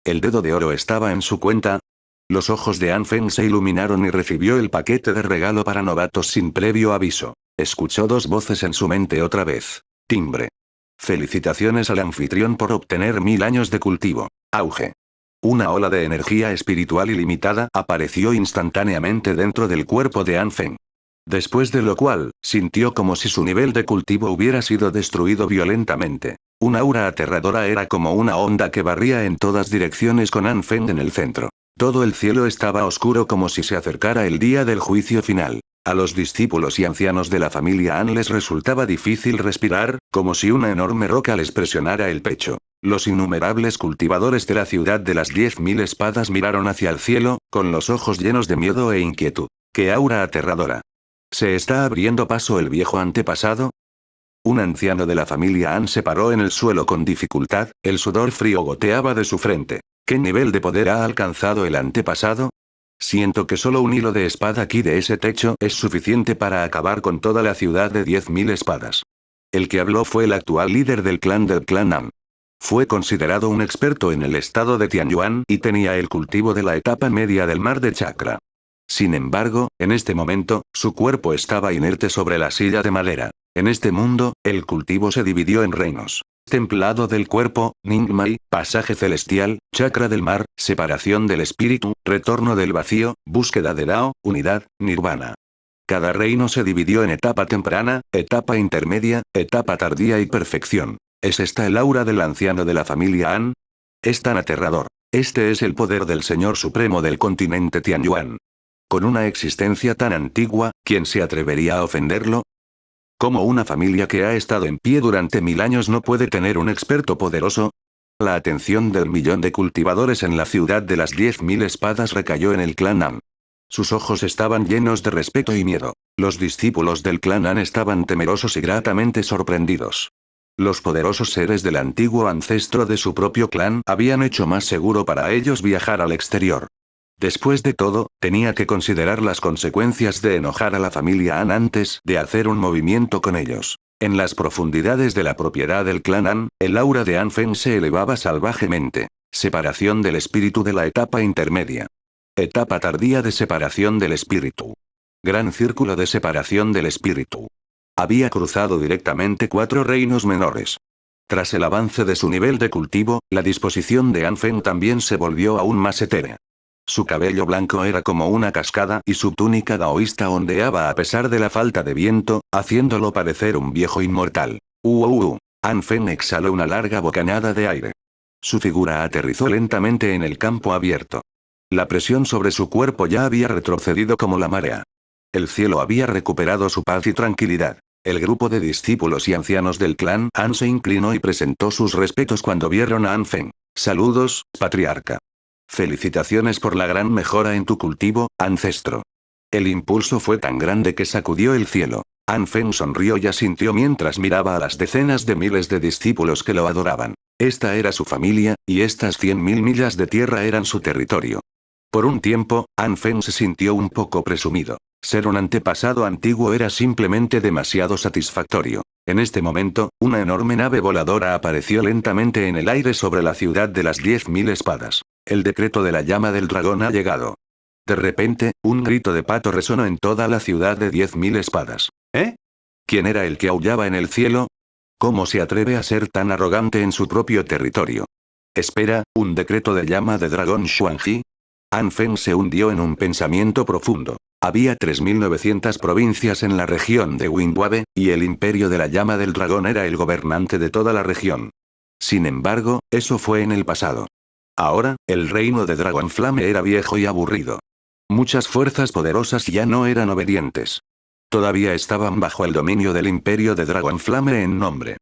Speaker 1: El dedo de oro estaba en su cuenta. Los ojos de Anfen se iluminaron y recibió el paquete de regalo para novatos sin previo aviso. Escuchó dos voces en su mente otra vez. Timbre. Felicitaciones al anfitrión por obtener 1000 años de cultivo. Auge. Una ola de energía espiritual ilimitada apareció instantáneamente dentro del cuerpo de Anfen. Después de lo cual, sintió como si su nivel de cultivo hubiera sido destruido violentamente. Un aura aterradora era como una onda que barría en todas direcciones con Anfen en el centro. Todo el cielo estaba oscuro como si se acercara el día del juicio final. A los discípulos y ancianos de la familia An les resultaba difícil respirar, como si una enorme roca les presionara el pecho. Los innumerables cultivadores de la ciudad de las 10.000 espadas miraron hacia el cielo, con los ojos llenos de miedo e inquietud. ¡Qué aura aterradora! ¿Se está abriendo paso el viejo antepasado? Un anciano de la familia An se paró en el suelo con dificultad, el sudor frío goteaba de su frente. ¿Qué nivel de poder ha alcanzado el antepasado? Siento que solo un hilo de espada aquí de ese techo es suficiente para acabar con toda la ciudad de 10.000 espadas. El que habló fue el actual líder del clan An. Fue considerado un experto en el estado de Tianyuan y tenía el cultivo de la etapa media del mar de chakra. Sin embargo, en este momento, su cuerpo estaba inerte sobre la silla de madera. En este mundo, el cultivo se dividió en reinos. Templado del cuerpo, Ningmai, pasaje celestial, chakra del mar, separación del espíritu, retorno del vacío, búsqueda de Dao, unidad, nirvana. Cada reino se dividió en etapa temprana, etapa intermedia, etapa tardía y perfección. ¿Es esta el aura del anciano de la familia An? Es tan aterrador. Este es el poder del Señor Supremo del continente Tianyuan. Con una existencia tan antigua, ¿quién se atrevería a ofenderlo? ¿Cómo una familia que ha estado en pie durante 1000 años no puede tener un experto poderoso? La atención del millón de cultivadores en la ciudad de las 10.000 espadas recayó en el clan An. Sus ojos estaban llenos de respeto y miedo. Los discípulos del clan An estaban temerosos y gratamente sorprendidos. Los poderosos seres del antiguo ancestro de su propio clan habían hecho más seguro para ellos viajar al exterior. Después de todo, tenía que considerar las consecuencias de enojar a la familia An antes de hacer un movimiento con ellos. En las profundidades de la propiedad del clan An, el aura de Anfen se elevaba salvajemente. Separación del espíritu de la etapa intermedia. Etapa tardía de separación del espíritu. Gran círculo de separación del espíritu. Había cruzado directamente 4 reinos menores. Tras el avance de su nivel de cultivo, la disposición de Anfen también se volvió aún más etérea. Su cabello blanco era como una cascada y su túnica daoísta ondeaba a pesar de la falta de viento, haciéndolo parecer un viejo inmortal. Anfen exhaló una larga bocanada de aire. Su figura aterrizó lentamente en el campo abierto. La presión sobre su cuerpo ya había retrocedido como la marea. El cielo había recuperado su paz y tranquilidad. El grupo de discípulos y ancianos del clan An se inclinó y presentó sus respetos cuando vieron a Anfen. Saludos, patriarca. Felicitaciones por la gran mejora en tu cultivo, ancestro. El impulso fue tan grande que sacudió el cielo. Anfen sonrió y asintió mientras miraba a las decenas de miles de discípulos que lo adoraban. Esta era su familia, y estas 100.000 millas de tierra eran su territorio. Por un tiempo, Anfen se sintió un poco presumido. Ser un antepasado antiguo era simplemente demasiado satisfactorio. En este momento, una enorme nave voladora apareció lentamente en el aire sobre la ciudad de las 10.000 espadas. El decreto de la llama del dragón ha llegado. De repente, un grito de pato resonó en toda la ciudad de 10.000 espadas. ¿Eh? ¿Quién era el que aullaba en el cielo? ¿Cómo se atreve a ser tan arrogante en su propio territorio? Espera, ¿un decreto de llama de dragón Xuanji? Anfen se hundió en un pensamiento profundo. Había 3.900 provincias en la región de Windwabe, y el imperio de la llama del dragón era el gobernante de toda la región. Sin embargo, eso fue en el pasado. Ahora, el reino de Dragonflame era viejo y aburrido. Muchas fuerzas poderosas ya no eran obedientes. Todavía estaban bajo el dominio del imperio de Dragonflame en nombre.